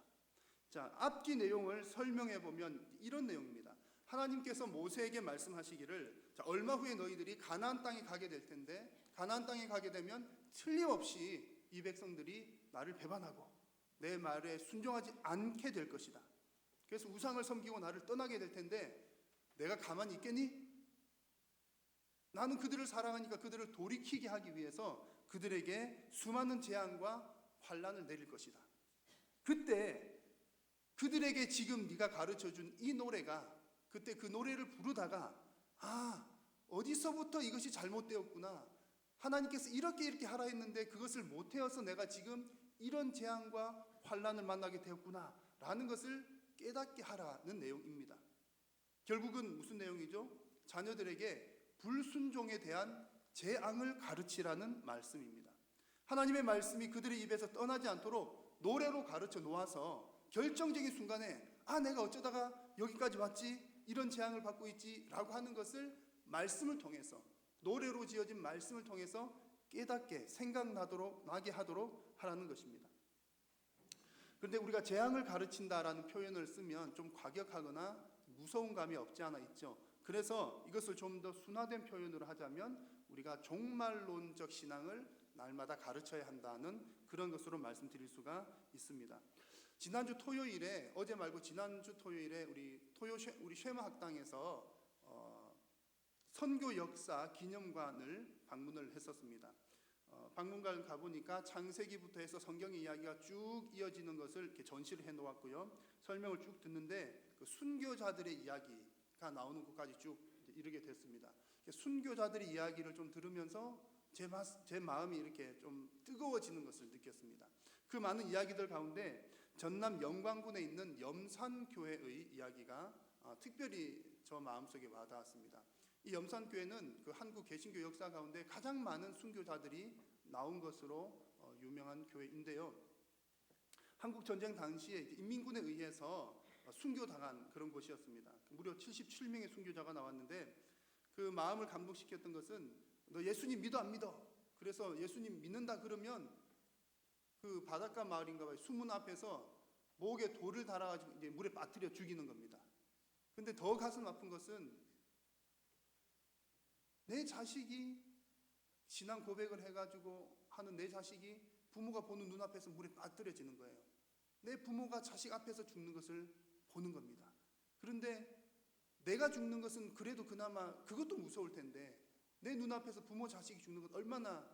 자, 앞기 내용을 설명해 보면 이런 내용입니다. 하나님께서 모세에게 말씀하시기를, 자, 얼마 후에 너희들이 가나안 땅에 가게 될 텐데, 가나안 땅에 가게 되면 틀림없이 이 백성들이 나를 배반하고 내 말에 순종하지 않게 될 것이다. 그래서 우상을 섬기고 나를 떠나게 될 텐데 내가 가만히 있겠니? 나는 그들을 사랑하니까 그들을 돌이키게 하기 위해서 그들에게 수많은 재앙과 환난을 내릴 것이다. 그때 그들에게 지금 네가 가르쳐준 이 노래가, 그때 그 노래를 부르다가 어디서부터 이것이 잘못되었구나, 하나님께서 이렇게 하라 했는데 그것을 못해서 내가 지금 이런 재앙과 환난을 만나게 되었구나 라는 것을 깨닫게 하라는 내용입니다. 결국은 무슨 내용이죠? 자녀들에게 불순종에 대한 재앙을 가르치라는 말씀입니다. 하나님의 말씀이 그들의 입에서 떠나지 않도록 노래로 가르쳐 놓아서 결정적인 순간에 내가 어쩌다가 여기까지 왔지, 이런 재앙을 받고 있지 라고 하는 것을 말씀을 통해서, 노래로 지어진 말씀을 통해서 깨닫게 나게 하도록 하라는 것입니다. 그런데 우리가 재앙을 가르친다라는 표현을 쓰면 좀 과격하거나 무서운 감이 없지 않아 있죠. 그래서 이것을 좀 더 순화된 표현으로 하자면 우리가 종말론적 신앙을 날마다 가르쳐야 한다는 그런 것으로 말씀드릴 수가 있습니다. 지난주 토요일에, 어제 말고 지난주 토요일에 우리 쉐마 학당에서 선교 역사 기념관을 방문을 했었습니다. 박물관 가보니까 창세기부터 해서 성경의 이야기가 쭉 이어지는 것을 이렇게 전시를 해놓았고요. 설명을 쭉 듣는데 그 순교자들의 이야기가 나오는 곳까지 쭉 이르게 됐습니다. 순교자들의 이야기를 좀 들으면서 제 마음이 이렇게 좀 뜨거워지는 것을 느꼈습니다. 그 많은 이야기들 가운데 전남 영광군에 있는 염산교회의 이야기가 특별히 저 마음속에 와닿았습니다. 이 염산교회는 그 한국 개신교 역사 가운데 가장 많은 순교자들이 나온 것으로 유명한 교회인데요. 한국 전쟁 당시에 인민군에 의해서 순교당한 그런 곳이었습니다. 무려 77명의 순교자가 나왔는데 그 마음을 감동시켰던 것은 너 예수님 믿어 안 믿어? 그래서 예수님 믿는다 그러면 그 바닷가 마을인가 봐요. 수문 앞에서 목에 돌을 달아가지고 이제 물에 빠뜨려 죽이는 겁니다. 근데 더 가슴 아픈 것은 내 자식이 신앙 고백을 해가지고 하는 내 자식이 부모가 보는 눈앞에서 물에 빠뜨려지는 거예요. 내 부모가 자식 앞에서 죽는 것을 보는 겁니다. 그런데 내가 죽는 것은 그래도 그나마 그것도 무서울 텐데 내 눈앞에서 부모 자식이 죽는 건 얼마나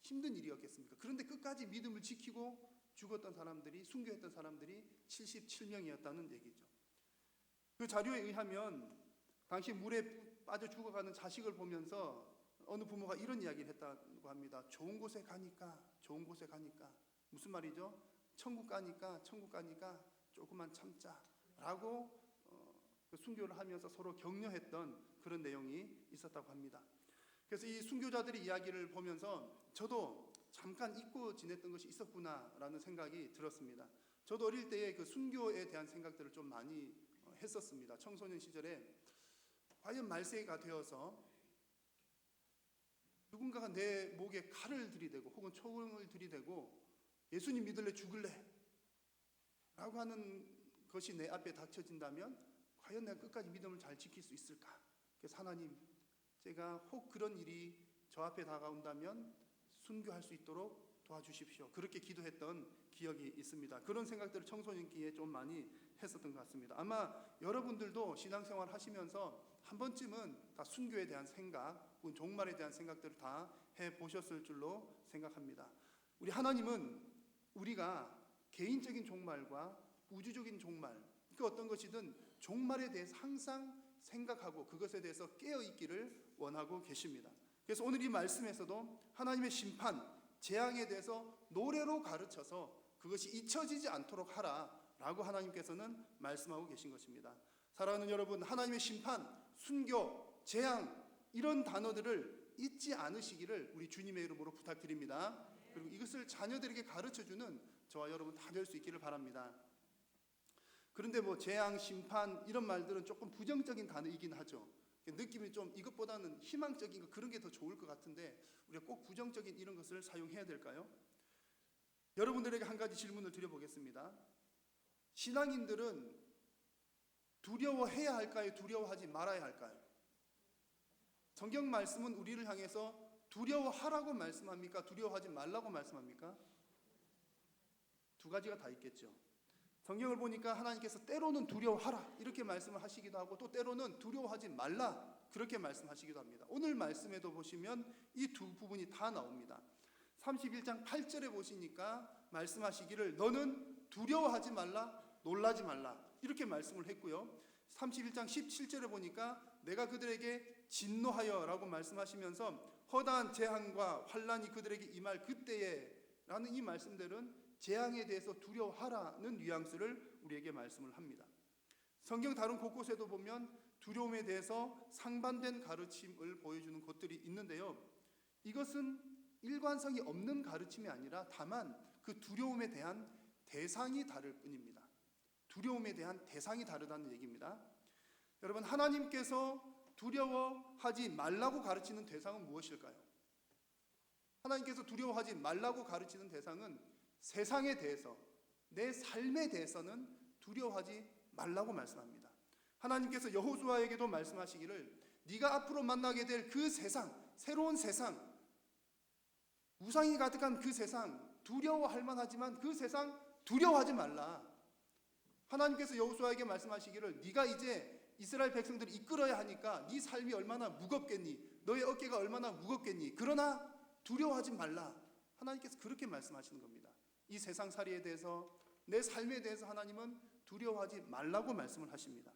힘든 일이었겠습니까? 그런데 끝까지 믿음을 지키고 죽었던 사람들이, 순교했던 사람들이 77명이었다는 얘기죠. 그 자료에 의하면 당시 물에 빠져 죽어가는 자식을 보면서 어느 부모가 이런 이야기를 했다고 합니다. 좋은 곳에 가니까 무슨 말이죠? 천국 가니까 조금만 참자라고 그 순교를 하면서 서로 격려했던 그런 내용이 있었다고 합니다. 그래서 이 순교자들의 이야기를 보면서 저도 잠깐 잊고 지냈던 것이 있었구나라는 생각이 들었습니다. 저도 어릴 때에 그 순교에 대한 생각들을 좀 많이 했었습니다. 청소년 시절에 과연 말세가 되어서 누군가가 내 목에 칼을 들이대고 혹은 총을 들이대고 예수님 믿을래 죽을래 라고 하는 것이 내 앞에 닥쳐진다면 과연 내가 끝까지 믿음을 잘 지킬 수 있을까? 그래서 하나님, 제가 혹 그런 일이 저 앞에 다가온다면 순교할 수 있도록 도와주십시오. 그렇게 기도했던 기억이 있습니다. 그런 생각들을 청소년기에 좀 많이 했었던 것 같습니다. 아마 여러분들도 신앙생활 하시면서 한 번쯤은 다 순교에 대한 생각, 혹은 종말에 대한 생각들을 다 해보셨을 줄로 생각합니다. 우리 하나님은 우리가 개인적인 종말과 우주적인 종말, 그 어떤 것이든 종말에 대해서 항상 생각하고 그것에 대해서 깨어있기를 원하고 계십니다. 그래서 오늘 이 말씀에서도 하나님의 심판, 재앙에 대해서 노래로 가르쳐서 그것이 잊혀지지 않도록 하라라고 하나님께서는 말씀하고 계신 것입니다. 사랑하는 여러분, 하나님의 심판, 순교, 재앙 이런 단어들을 잊지 않으시기를 우리 주님의 이름으로 부탁드립니다. 그리고 이것을 자녀들에게 가르쳐주는 저와 여러분 다 될 수 있기를 바랍니다. 그런데 뭐 재앙, 심판 이런 말들은 조금 부정적인 단어이긴 하죠. 느낌이 좀 이것보다는 희망적인 거 그런 게 더 좋을 것 같은데 우리가 꼭 부정적인 이런 것을 사용해야 될까요? 여러분들에게 한 가지 질문을 드려보겠습니다. 신앙인들은 두려워해야 할까요? 두려워하지 말아야 할까요? 성경 말씀은 우리를 향해서 두려워하라고 말씀합니까? 두려워하지 말라고 말씀합니까? 두 가지가 다 있겠죠. 성경을 보니까 하나님께서 때로는 두려워하라 이렇게 말씀을 하시기도 하고 또 때로는 두려워하지 말라 그렇게 말씀하시기도 합니다. 오늘 말씀에도 보시면 이 두 부분이 다 나옵니다. 31장 8절에 보시니까 말씀하시기를 너는 두려워하지 말라 놀라지 말라 이렇게 말씀을 했고요. 31장 17절에 보니까 내가 그들에게 진노하여 라고 말씀하시면서 허다한 재앙과 환란이 그들에게 임할 그때에 라는 이 말씀들은 재앙에 대해서 두려워하라는 뉘앙스를 우리에게 말씀을 합니다. 성경 다른 곳곳에도 보면 두려움에 대해서 상반된 가르침을 보여주는 곳들이 있는데요. 이것은 일관성이 없는 가르침이 아니라 다만 그 두려움에 대한 대상이 다를 뿐입니다. 두려움에 대한 대상이 다르다는 얘기입니다. 여러분, 하나님께서 두려워하지 말라고 가르치는 대상은 무엇일까요? 하나님께서 두려워하지 말라고 가르치는 대상은 세상에 대해서, 내 삶에 대해서는 두려워하지 말라고 말씀합니다. 하나님께서 여호수아에게도 말씀하시기를 네가 앞으로 만나게 될 그 세상, 새로운 세상, 우상이 가득한 그 세상, 두려워할 만하지만 그 세상 두려워하지 말라. 하나님께서 여호수아에게 말씀하시기를 네가 이제 이스라엘 백성들을 이끌어야 하니까 네 삶이 얼마나 무겁겠니? 너의 어깨가 얼마나 무겁겠니? 그러나 두려워하지 말라. 하나님께서 그렇게 말씀하시는 겁니다. 이 세상살이에 대해서, 내 삶에 대해서 하나님은 두려워하지 말라고 말씀을 하십니다.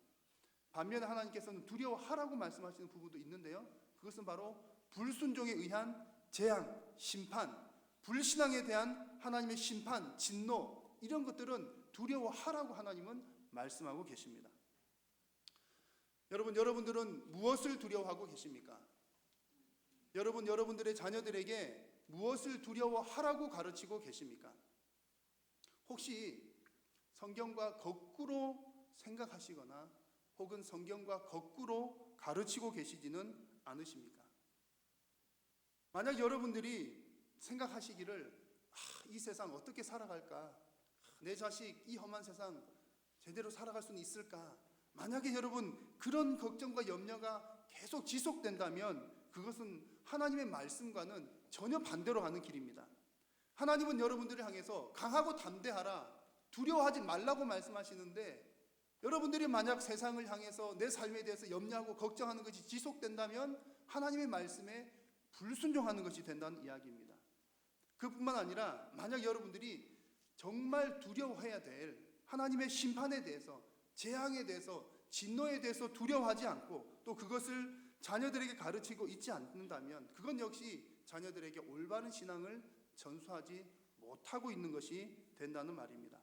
반면에 하나님께서는 두려워하라고 말씀하시는 부분도 있는데요. 그것은 바로 불순종에 의한 재앙, 심판, 불신앙에 대한 하나님의 심판, 진노 이런 것들은 두려워하라고 하나님은 말씀하고 계십니다. 여러분들은 무엇을 두려워하고 계십니까? 여러분들의 자녀들에게 무엇을 두려워하라고 가르치고 계십니까? 혹시 성경과 거꾸로 생각하시거나 혹은 성경과 거꾸로 가르치고 계시지는 않으십니까? 만약 여러분들이 생각하시기를 이 세상 어떻게 살아갈까? 내 자식 이 험한 세상 제대로 살아갈 수는 있을까? 만약에 여러분 그런 걱정과 염려가 계속 지속된다면 그것은 하나님의 말씀과는 전혀 반대로 가는 길입니다. 하나님은 여러분들을 향해서 강하고 담대하라, 두려워하지 말라고 말씀하시는데 여러분들이 만약 세상을 향해서 내 삶에 대해서 염려하고 걱정하는 것이 지속된다면 하나님의 말씀에 불순종하는 것이 된다는 이야기입니다. 그뿐만 아니라 만약 여러분들이 정말 두려워해야 될 하나님의 심판에 대해서, 재앙에 대해서, 진노에 대해서 두려워하지 않고 또 그것을 자녀들에게 가르치고 있지 않는다면 그건 역시 자녀들에게 올바른 신앙을 전수하지 못하고 있는 것이 된다는 말입니다.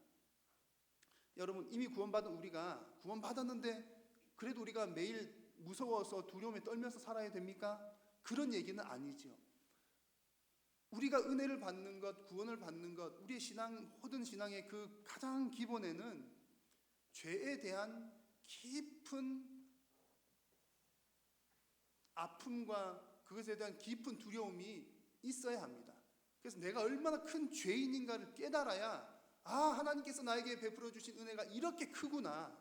여러분, 이미 구원받은 우리가 구원받았는데 그래도 우리가 매일 무서워서 두려움에 떨면서 살아야 됩니까? 그런 얘기는 아니죠. 우리가 은혜를 받는 것, 구원을 받는 것, 우리의 신앙, 모든 신앙의 그 가장 기본에는 죄에 대한 깊은 아픔과 그것에 대한 깊은 두려움이 있어야 합니다. 그래서 내가 얼마나 큰 죄인인가를 깨달아야 하나님께서 나에게 베풀어 주신 은혜가 이렇게 크구나,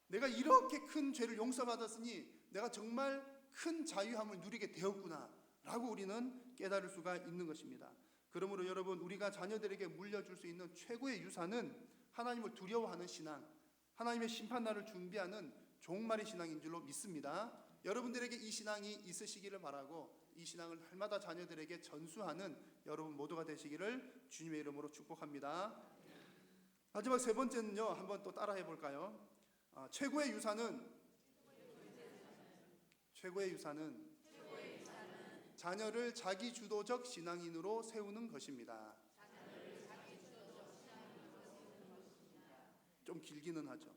내가 이렇게 큰 죄를 용서받았으니 내가 정말 큰 자유함을 누리게 되었구나 라고 우리는 깨달을 수가 있는 것입니다. 그러므로 여러분, 우리가 자녀들에게 물려줄 수 있는 최고의 유산은 하나님을 두려워하는 신앙, 하나님의 심판날을 준비하는 종말의 신앙인 줄로 믿습니다. 여러분들에게 이 신앙이 있으시기를 바라고 이 신앙을 날마다 자녀들에게 전수하는 여러분 모두가 되시기를 주님의 이름으로 축복합니다. 마지막 세 번째는요, 한번 또 따라해 볼까요? 최고의 유산은 자녀를 자기 주도적 신앙인으로 세우는 것입니다. 좀 길기는 하죠.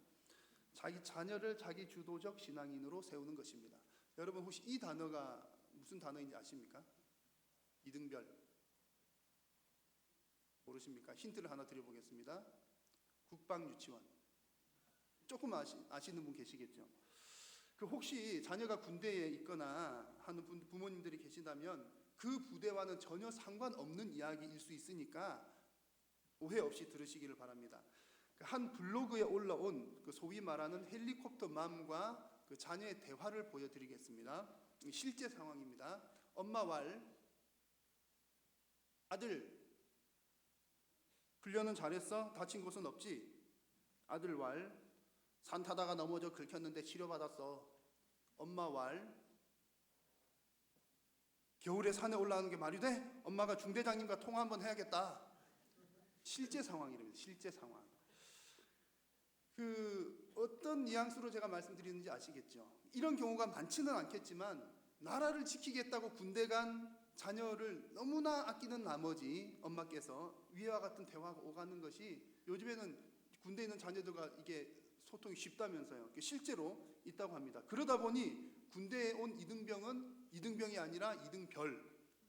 자녀를 자기 주도적 신앙인으로 세우는 것입니다. 여러분 혹시 이 단어가 무슨 단어인지 아십니까? 이등별. 모르십니까? 힌트를 하나 드려보겠습니다. 국방유치원. 조금 아시는 분 계시겠죠? 그 혹시 자녀가 군대에 있거나 하는 부모님들이 계신다면 그 부대와는 전혀 상관없는 이야기일 수 있으니까 오해 없이 들으시기를 바랍니다. 한 블로그에 올라온 그 소위 말하는 헬리콥터 맘과 그 자녀의 대화를 보여드리겠습니다. 실제 상황입니다. 엄마 왈, 아들 훈련은 잘했어? 다친 곳은 없지? 아들 왈, 산 타다가 넘어져 긁혔는데 치료받았어. 엄마 왈, 겨울에 산에 올라가는 게 말이 돼? 엄마가 중대장님과 통화 한번 해야겠다. 실제 상황이랍니다. 실제 상황. 어떤 뉘앙스로 제가 말씀드리는지 아시겠죠? 이런 경우가 많지는 않겠지만 나라를 지키겠다고 군대 간 자녀를 너무나 아끼는 나머지 엄마께서 위와 같은 대화가 오가는 것이 요즘에는 군대에 있는 자녀들과 이게 소통이 쉽다면서요. 실제로 있다고 합니다. 그러다 보니 군대에 온 이등병은 이등병이 아니라 이등별,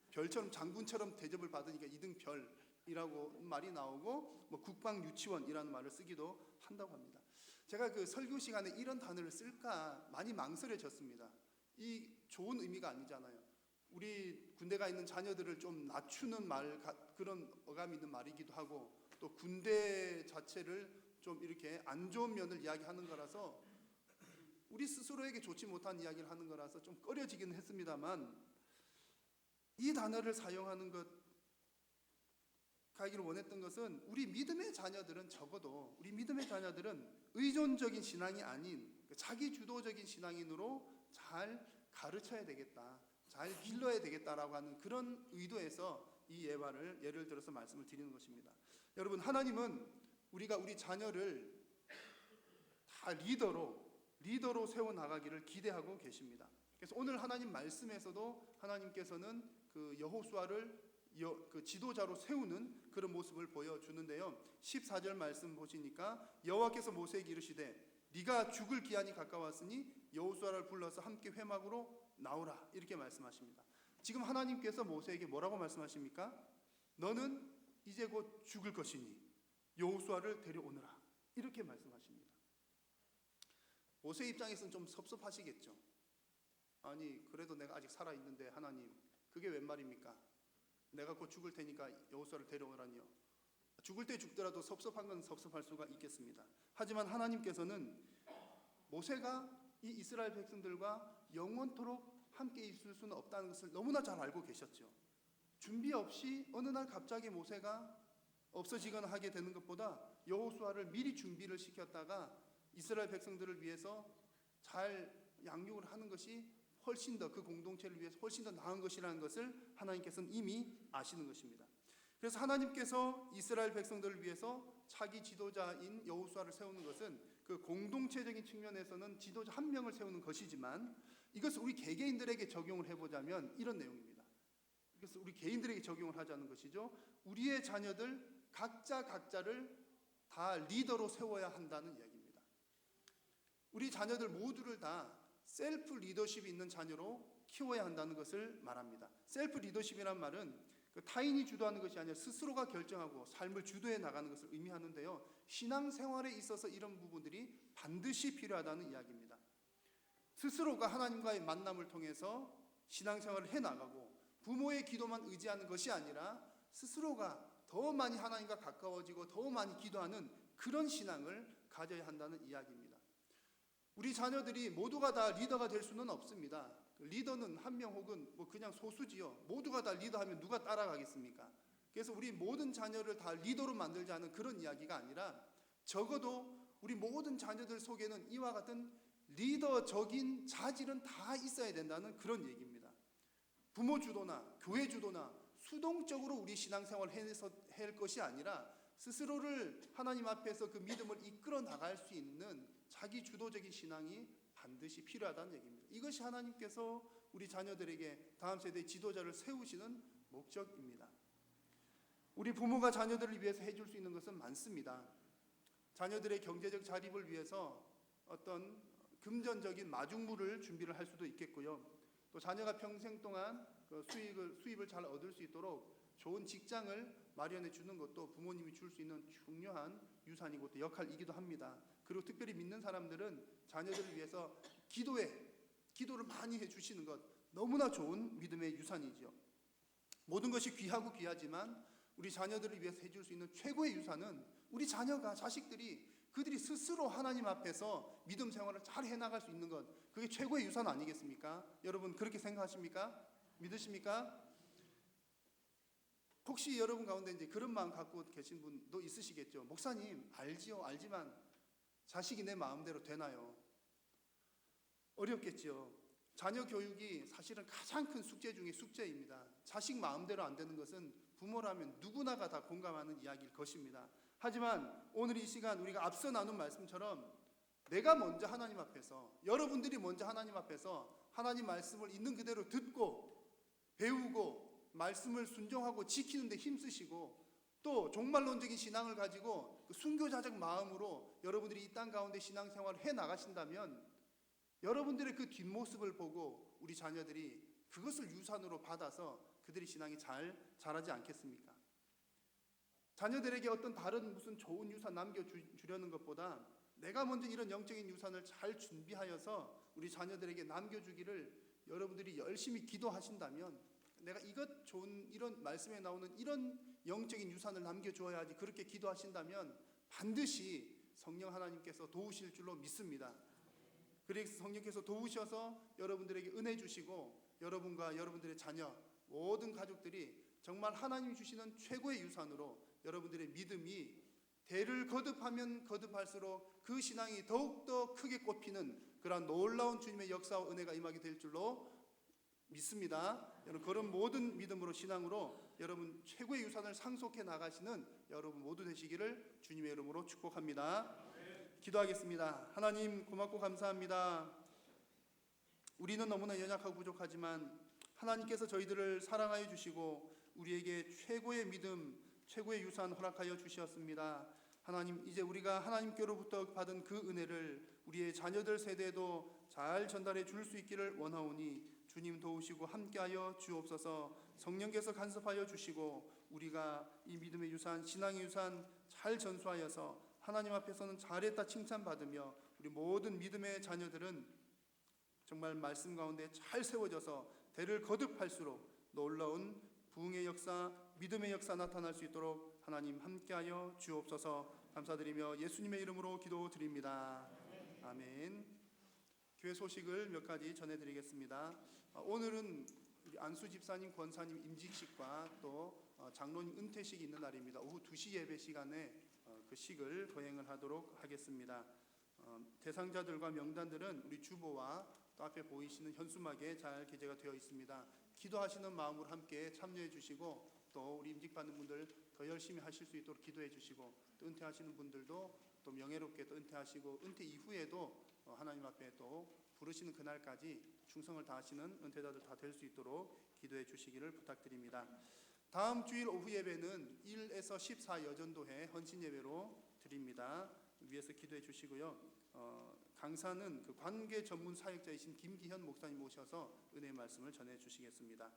별처럼 장군처럼 대접을 받으니까 이등별이라고 말이 나오고 국방유치원이라는 말을 쓰기도 한다고 합니다. 제가 그 설교 시간에 이런 단어를 쓸까 많이 망설여졌습니다. 이 좋은 의미가 아니잖아요. 우리 군대 가 있는 자녀들을 좀 낮추는 말, 그런 어감 있는 말이기도 하고 또 군대 자체를 좀 이렇게 안 좋은 면을 이야기하는 거라서 우리 스스로에게 좋지 못한 이야기를 하는 거라서 좀 꺼려지기는 했습니다만 이 단어를 사용하는 것 가기를 원했던 것은 우리 믿음의 자녀들은 적어도 우리 믿음의 자녀들은 의존적인 신앙이 아닌 자기 주도적인 신앙인으로 잘 가르쳐야 되겠다, 잘 길러야 되겠다라고 하는 그런 의도에서 이 예를 들어서 말씀을 드리는 것입니다. 여러분, 하나님은 우리가 우리 자녀를 다 리더로 세워나가기를 기대하고 계십니다. 그래서 오늘 하나님 말씀에서도 하나님께서는 그 여호수아를 그 지도자로 세우는 그런 모습을 보여주는데요. 14절 말씀 보시니까 여호와께서 모세에게 이르시되 네가 죽을 기한이 가까웠으니 여호수아를 불러서 함께 회막으로 나오라, 이렇게 말씀하십니다. 지금 하나님께서 모세에게 뭐라고 말씀하십니까? 너는 이제 곧 죽을 것이니 여호수아를 데려오너라, 이렇게 말씀하십니다. 모세 입장에서는 좀 섭섭하시겠죠. 아니 그래도 내가 아직 살아있는데 하나님 그게 웬 말입니까? 내가 곧 죽을 테니까 여호수아를 데려오라니요. 죽을 때 죽더라도 섭섭한 건 섭섭할 수가 있겠습니다. 하지만 하나님께서는 모세가 이 이스라엘 백성들과 영원토록 함께 있을 수는 없다는 것을 너무나 잘 알고 계셨죠. 준비 없이 어느 날 갑자기 모세가 없어지거나 하게 되는 것보다 여호수아를 미리 준비를 시켰다가 이스라엘 백성들을 위해서 잘 양육을 하는 것이 훨씬 더 그 공동체를 위해서 훨씬 더 나은 것이라는 것을 하나님께서는 이미 아시는 것입니다. 그래서 하나님께서 이스라엘 백성들을 위해서 차기 지도자인 여호수아를 세우는 것은 그 공동체적인 측면에서는 지도자 한 명을 세우는 것이지만 이것을 우리 개개인들에게 적용을 해보자면 이런 내용입니다. 그래서 우리 개인들에게 적용을 하자는 것이죠. 우리의 자녀들 각자를 다 리더로 세워야 한다는 이야기입니다. 우리 자녀들 모두를 다 셀프 리더십이 있는 자녀로 키워야 한다는 것을 말합니다. 셀프 리더십이란 말은 그 타인이 주도하는 것이 아니라 스스로가 결정하고 삶을 주도해 나가는 것을 의미하는데요. 신앙생활에 있어서 이런 부분들이 반드시 필요하다는 이야기입니다. 스스로가 하나님과의 만남을 통해서 신앙생활을 해나가고 부모의 기도만 의지하는 것이 아니라 스스로가 더 많이 하나님과 가까워지고 더 많이 기도하는 그런 신앙을 가져야 한다는 이야기입니다. 우리 자녀들이 모두가 다 리더가 될 수는 없습니다. 리더는 한 명 혹은 뭐 그냥 소수지요. 모두가 다 리더하면 누가 따라가겠습니까? 그래서 우리 모든 자녀를 다 리더로 만들자는 그런 이야기가 아니라 적어도 우리 모든 자녀들 속에는 이와 같은 리더적인 자질은 다 있어야 된다는 그런 얘기입니다. 부모 주도나 교회 주도나 수동적으로 우리 신앙생활을 해서 할 것이 아니라 스스로를 하나님 앞에서 그 믿음을 이끌어 나갈 수 있는 자기 주도적인 신앙이 반드시 필요하다는 얘기입니다. 이것이 하나님께서 우리 자녀들에게 다음 세대의 지도자를 세우시는 목적입니다. 우리 부모가 자녀들을 위해서 해줄 수 있는 것은 많습니다. 자녀들의 경제적 자립을 위해서 어떤 금전적인 마중물을 준비를 할 수도 있겠고요. 또 자녀가 평생 동안 그 수입을 잘 얻을 수 있도록 좋은 직장을 마련해 주는 것도 부모님이 줄 수 있는 중요한 유산이고 또 역할이기도 합니다. 그리고 특별히 믿는 사람들은 자녀들을 위해서 기도를 많이 해주시는 것 너무나 좋은 믿음의 유산이죠. 모든 것이 귀하고 귀하지만 우리 자녀들을 위해서 해줄 수 있는 최고의 유산은 우리 자식들이 그들이 스스로 하나님 앞에서 믿음 생활을 잘 해나갈 수 있는 것, 그게 최고의 유산 아니겠습니까? 여러분 그렇게 생각하십니까? 믿으십니까? 혹시 여러분 가운데 이제 그런 마음 갖고 계신 분도 있으시겠죠. 목사님 알지만 자식이 내 마음대로 되나요? 어렵겠죠. 자녀 교육이 사실은 가장 큰 숙제 중에 숙제입니다. 자식 마음대로 안 되는 것은 부모라면 누구나가 다 공감하는 이야기일 것입니다. 하지만 오늘 이 시간 우리가 앞서 나눈 말씀처럼 내가 먼저 하나님 앞에서, 여러분들이 먼저 하나님 앞에서 하나님 말씀을 있는 그대로 듣고 배우고 말씀을 순종하고 지키는 데 힘쓰시고 또 종말론적인 신앙을 가지고 그 순교자적 마음으로 여러분들이 이 땅 가운데 신앙생활을 해나가신다면 여러분들의 그 뒷모습을 보고 우리 자녀들이 그것을 유산으로 받아서 그들의 신앙이 잘 자라지 않겠습니까? 자녀들에게 어떤 다른 무슨 좋은 유산 남겨주려는 것보다 내가 먼저 이런 영적인 유산을 잘 준비하여서 우리 자녀들에게 남겨주기를 여러분들이 열심히 기도하신다면 내가 이것 좋은 이런 말씀에 나오는 이런 영적인 유산을 남겨주어야지 그렇게 기도하신다면 반드시 성령 하나님께서 도우실 줄로 믿습니다. 그래서 성령께서 도우셔서 여러분들에게 은혜 주시고 여러분과 여러분들의 자녀 모든 가족들이 정말 하나님이 주시는 최고의 유산으로 여러분들의 믿음이 대를 거듭하면 거듭할수록 그 신앙이 더욱더 크게 꽃피는 그러한 놀라운 주님의 역사와 은혜가 임하게 될 줄로 믿습니다. 여러분 그런 모든 믿음으로 신앙으로 여러분 최고의 유산을 상속해 나가시는 여러분 모두 되시기를 주님의 이름으로 축복합니다. 기도하겠습니다. 하나님 고맙고 감사합니다. 우리는 너무나 연약하고 부족하지만 하나님께서 저희들을 사랑하여 주시고 우리에게 최고의 믿음, 최고의 유산 허락하여 주셨습니다. 하나님 이제 우리가 하나님께로부터 받은 그 은혜를 우리의 자녀들 세대에도 잘 전달해 줄 수 있기를 원하오니 주님 도우시고 함께하여 주옵소서. 성령께서 간섭하여 주시고 우리가 이 믿음의 유산, 신앙의 유산 잘 전수하여서 하나님 앞에서는 잘했다 칭찬받으며 우리 모든 믿음의 자녀들은 정말 말씀 가운데 잘 세워져서 대를 거듭할수록 놀라운 부흥의 역사, 믿음의 역사 나타날 수 있도록 하나님 함께하여 주옵소서. 감사드리며 예수님의 이름으로 기도드립니다. 아멘. 교회 소식을 몇 가지 전해드리겠습니다. 오늘은 우리 안수 집사님, 권사님 임직식과 또 장로님 은퇴식이 있는 날입니다. 오후 2시 예배 시간에 그 식을 거행을 하도록 하겠습니다. 대상자들과 명단들은 우리 주보와 또 앞에 보이시는 현수막에 잘 기재가 되어 있습니다. 기도하시는 마음으로 함께 참여해 주시고 또 우리 임직받는 분들 더 열심히 하실 수 있도록 기도해 주시고 또 은퇴하시는 분들도 또 명예롭게 또 은퇴하시고 은퇴 이후에도 하나님 앞에 또 부르시는 그날까지 충성을 다하시는 은퇴자들 다 될 수 있도록 기도해 주시기를 부탁드립니다. 다음 주일 오후 예배는 1에서 14 여전도회 헌신 예배로 드립니다. 위에서 기도해 주시고요. 강사는 그 관계 전문 사역자이신 김기현 목사님 모셔서 은혜의 말씀을 전해 주시겠습니다.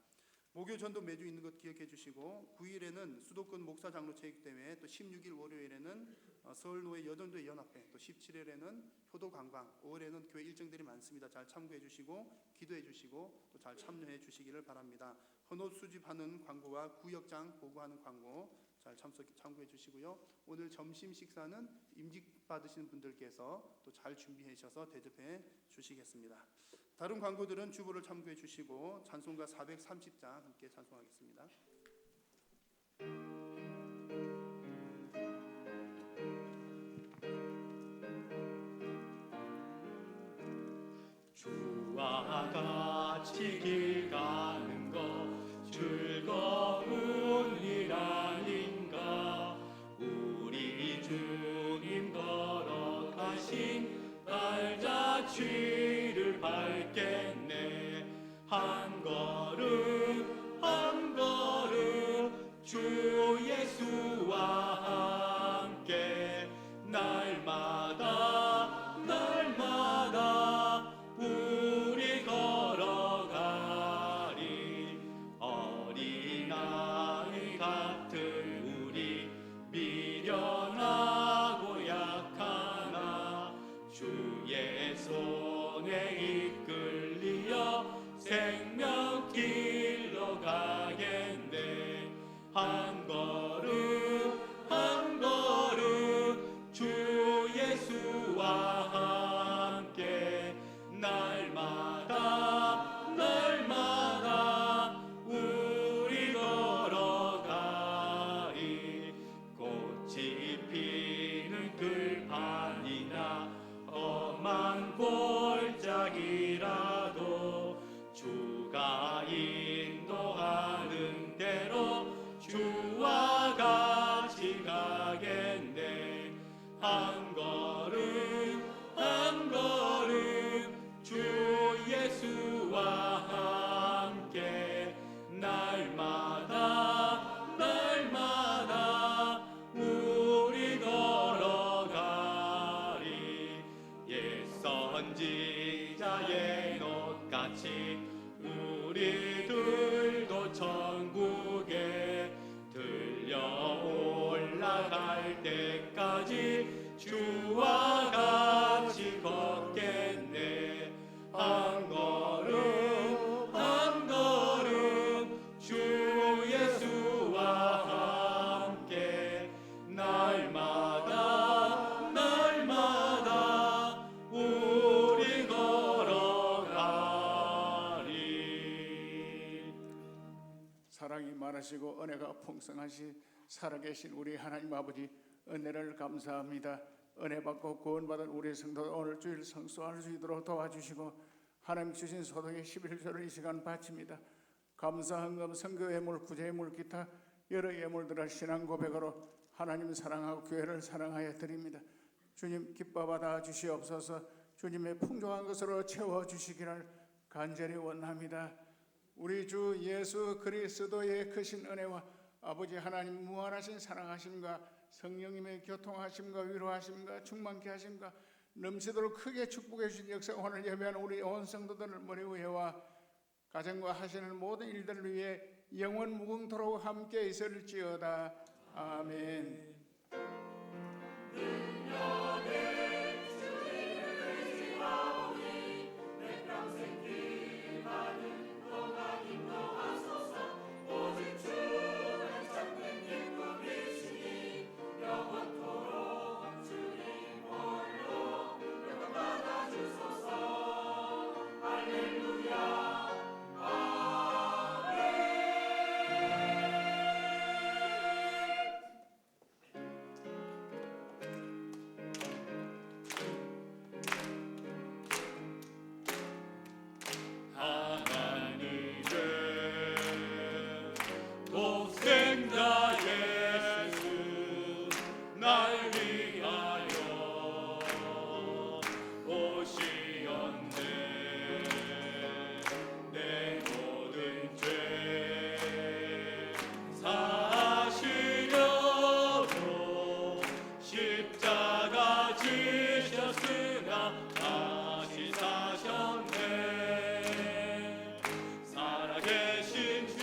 목요 전도 매주 있는 것 기억해 주시고 9일에는 수도권 목사 장로 체육대회, 또 16일 월요일에는 서울노회 여전도회 연합회, 또 17일에는 효도 관광, 5월에는 교회 일정들이 많습니다. 잘 참고해 주시고 기도해 주시고 또 잘 참여해 주시기를 바랍니다. 헌옷 수집하는 광고와 구역장 보고하는 광고 잘 참고해 주시고요. 오늘 점심 식사는 임직 받으시는 분들께서 또 잘 준비해 주셔서 대접해 주시겠습니다. 다른 광고들은 주보를 참고해 주시고 찬송가 430장 함께 찬송하겠습니다. 주와 같이 길 가는 것 즐거운 일 아닌가. 우리 주님 걸어가신 발자취를 밟겠네. 한 걸음 한 걸음 주 예수와 함께 날마다 날마다 우리 걸어가리. 어린아이 같은 우리 미련하고 약하나 주의 손에 이끌리어 생명길로 가겠네. 한 걸음 한 걸음 주 예수와 함께 날마다 날마다 우리 걸어가리. 꽃이 피는 들판이나 험한 골짜기라도 주가 인도하는 대로 주와 같이 가겠네. 한 걸음 한 걸음 주 예수와 함께 날마다 날마다 우리 걸어가리. 옛 선지자 에녹같이 우리들도 천국에 들려 올라갈 때까지 주와 같이 걷겠네. 한 걸음 한 걸음 주 예수와 함께 날마다 날마다 우리 걸어가리. 사랑이 많으시고 은혜가 풍성하신 살아계신 우리 하나님 아버지, 은혜를 감사합니다. 은혜 받고 구원받은 우리 성도 오늘 주일 성수할 수 있도록 도와주시고 하나님 주신 소득의 11조를 이 시간 바칩니다. 감사 헌금, 선교 예물, 구제 예물, 기타 여러 예물들을 신앙 고백으로 하나님 사랑하고 교회를 사랑하여 드립니다. 주님 기뻐 받아 주시옵소서. 주님의 풍족한 것으로 채워주시기를 간절히 원합니다. 우리 주 예수 그리스도의 크신 은혜와 아버지 하나님 무한하신 사랑하심과 성령님의 교통하심과 위로하심과 충만케 하심과 넘치도록 크게 축복해 주신 역사, 오늘 예배하는 우리 온 성도들을 머리 위에와 가정과 하시는 모든 일들을 위해 영원 무궁토록 함께 있을지어다. 아멘. 능력의 주님을 하나님의 독생자 예수 날 위하여 오시었네. 내 모든 죄 사시려고 십자가 지셨으나 다시 사셨네. 살아계신 주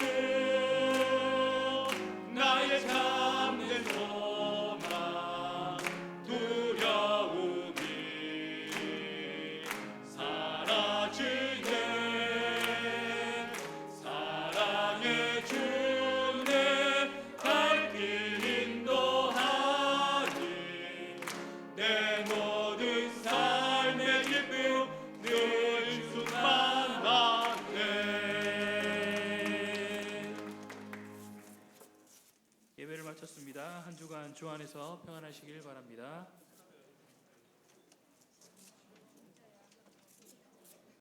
나의 참된 소망 두려움이 사라지네. 사랑의 주내 갈 길 인도하니 내 모든 삶의 기쁨 늘 수만 같네. 예배를 마쳤습니다. 한 주간 주 안에서 평안하시길 바랍니다.